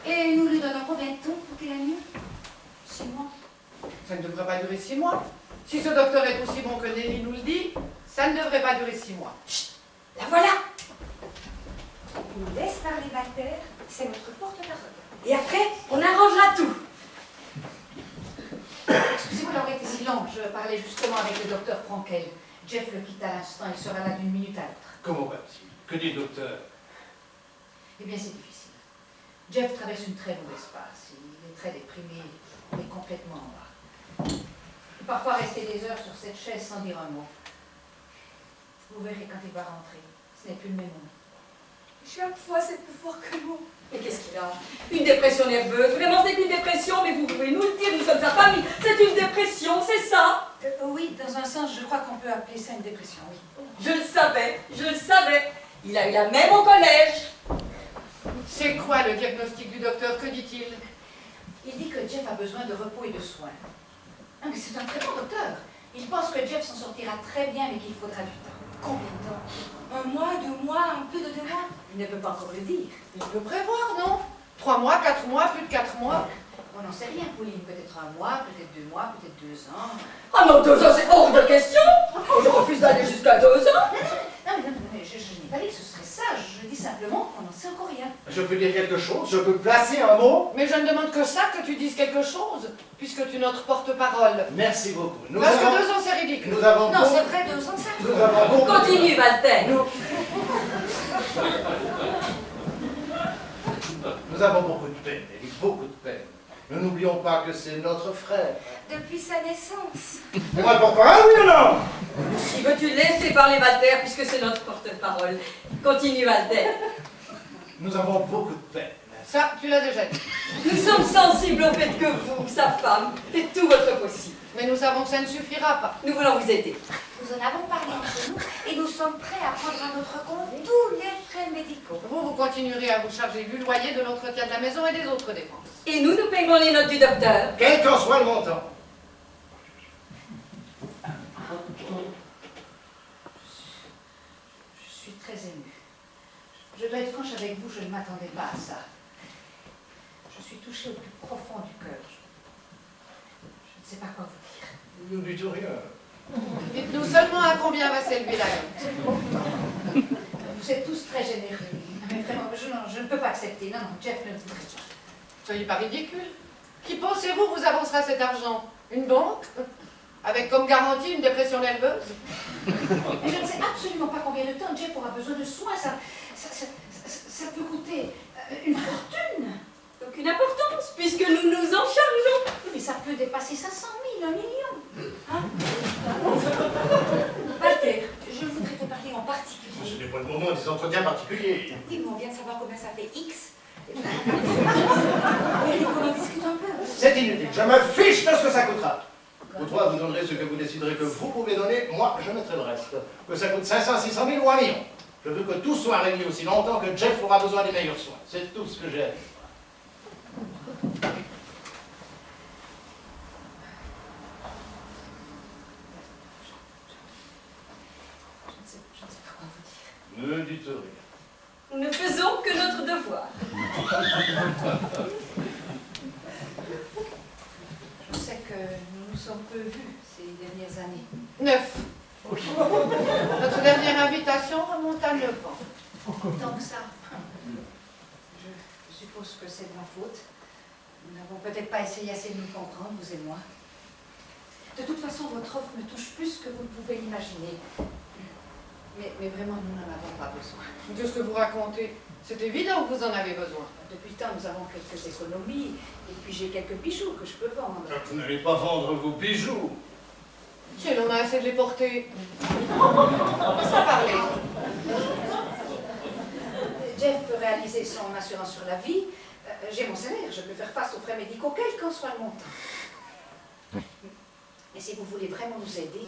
Et nous lui donnons combien de temps pour qu'il aille mieux? 6 mois. Ça ne devrait pas durer 6 mois. Si ce docteur est aussi bon que Nelly nous le dit, ça ne devrait pas durer 6 mois. Chut, la voilà. On nous laisse parler Walter, c'est notre porte-parole. Et après, on arrangera tout. Excusez-moi d'avoir été si lent, je parlais justement avec le docteur Frankel. Jeff le quitte à l'instant, il sera là d'une minute à l'autre. Comment va-t-il? Que dit le docteur? Eh bien, c'est difficile. Jeff traverse une très mauvaise passe. Il est très déprimé, il est complètement en bas. Il peut parfois rester des heures sur cette chaise sans dire un mot. Vous verrez quand il va rentrer. Ce n'est plus le même homme. Chaque fois, c'est plus fort que nous. Mais qu'est-ce qu'il a? Une dépression nerveuse. Vraiment, c'est une dépression, mais vous pouvez nous le dire, nous sommes sa famille. C'est une dépression, c'est ça? Oui, dans un sens, je crois qu'on peut appeler ça une dépression, oui. Je le savais, je le savais. Il a eu la même au collège. C'est quoi le diagnostic du docteur? Que dit-il? Il dit que Jeff a besoin de repos et de soins. Ah, mais c'est un très bon docteur. Il pense que Jeff s'en sortira très bien, mais qu'il faudra du temps. Combien de temps? 1 mois, 2 mois, plus de 2 mois? Il ne peut pas encore le dire. Il peut prévoir, non? 3 mois, 4 mois, plus de 4 mois. On n'en sait rien, Pauline. Peut-être 1 mois, peut-être 2 mois, peut-être 2 ans. Ah non, 2 ans, c'est hors de question. Je refuse d'aller jusqu'à 2 ans. Non, mais je n'ai pas dit que ce serait ça. Je dis simplement qu'on n'en sait encore rien. Je peux dire quelque chose? Je peux placer un mot? Mais je ne demande que ça, que tu dises quelque chose, puisque tu es notre porte-parole. Merci beaucoup. Parce que 2 ans, c'est ridicule. Nous avons Non, c'est vrai, 2 ans, ça. Nous avons compris. Continue, Walter. Nous avons beaucoup de peine, Nelly, beaucoup de peine. Nous n'oublions pas que c'est notre frère. Depuis sa naissance. Et moi, pourquoi? Ah oui ou non? Si veux-tu laisser parler Walter, puisque c'est notre porte-parole. Continue, Walter. Nous avons beaucoup de peine. Ça, tu l'as déjà dit. Nous sommes sensibles au fait que vous, sa femme, faites tout votre possible. Mais nous savons que ça ne suffira pas. Nous voulons vous aider. Nous en avons parlé entre nous et nous sommes prêts à prendre à notre compte tous les frais médicaux. Vous continuerez à vous charger du loyer, de l'entretien de la maison et des autres dépenses. Et nous payons les notes du docteur. Quel qu'en soit le montant. Je suis très émue. Je dois être franche avec vous, je ne m'attendais pas à ça. Je suis touchée au plus profond du cœur. Je ne sais pas quoi vous dire. Nous ne dites rien. Dites-nous seulement à combien va s'élever la note. Vous êtes tous très généreux. Mais vraiment, je ne peux pas accepter. Non, Jeff ne le voudrait pas. Soyez pas ridicule. Qui pensez-vous vous avancera cet argent? Une banque? Avec comme garantie une dépression nerveuse? Mais je ne sais absolument pas combien de temps Jeff aura besoin de soins. Ça peut coûter une fortune. Aucune importance, puisque nous nous en chargeons. Oui, mais ça peut dépasser 500 000, 1 million. Hein? Walter, je voudrais te parler en particulier. Ce n'est pas le moment des entretiens particuliers. Oui, mais on vient de savoir combien ça fait X. Et qu'on en discute un peu. C'est inutile. Je me fiche de ce que ça coûtera. Vous trois, vous donnerez ce que vous déciderez que vous pouvez donner. Moi, je mettrai le reste. Que ça coûte 500, 600 000 ou 1 million. Je veux que tout soit réuni aussi longtemps que Jeff aura besoin des meilleurs soins. C'est tout ce que j'ai à dire. Je ne sais pas quoi vous dire. Ne dites rien. Nous ne faisons que notre devoir. Je sais que nous nous sommes peu vus ces dernières années. 9. Notre dernière invitation remonte à 9 ans. Tant que ça. Je suppose que c'est de ma faute. Nous n'avons peut-être pas essayé assez de nous comprendre, vous et moi. De toute façon, votre offre me touche plus que vous ne pouvez l'imaginer. Mais vraiment, nous n'en avons pas besoin. De ce que vous racontez, c'est évident que vous en avez besoin. Depuis le temps, nous avons quelques économies. Et puis j'ai quelques bijoux que je peux vendre. Vous n'allez pas vendre vos bijoux. Tiens, on a assez de les porter. Ça parler. Jeff peut réaliser son assurance sur la vie. J'ai mon salaire, je peux faire face aux frais médicaux, quel qu'en soit le montant. Et si vous voulez vraiment nous aider,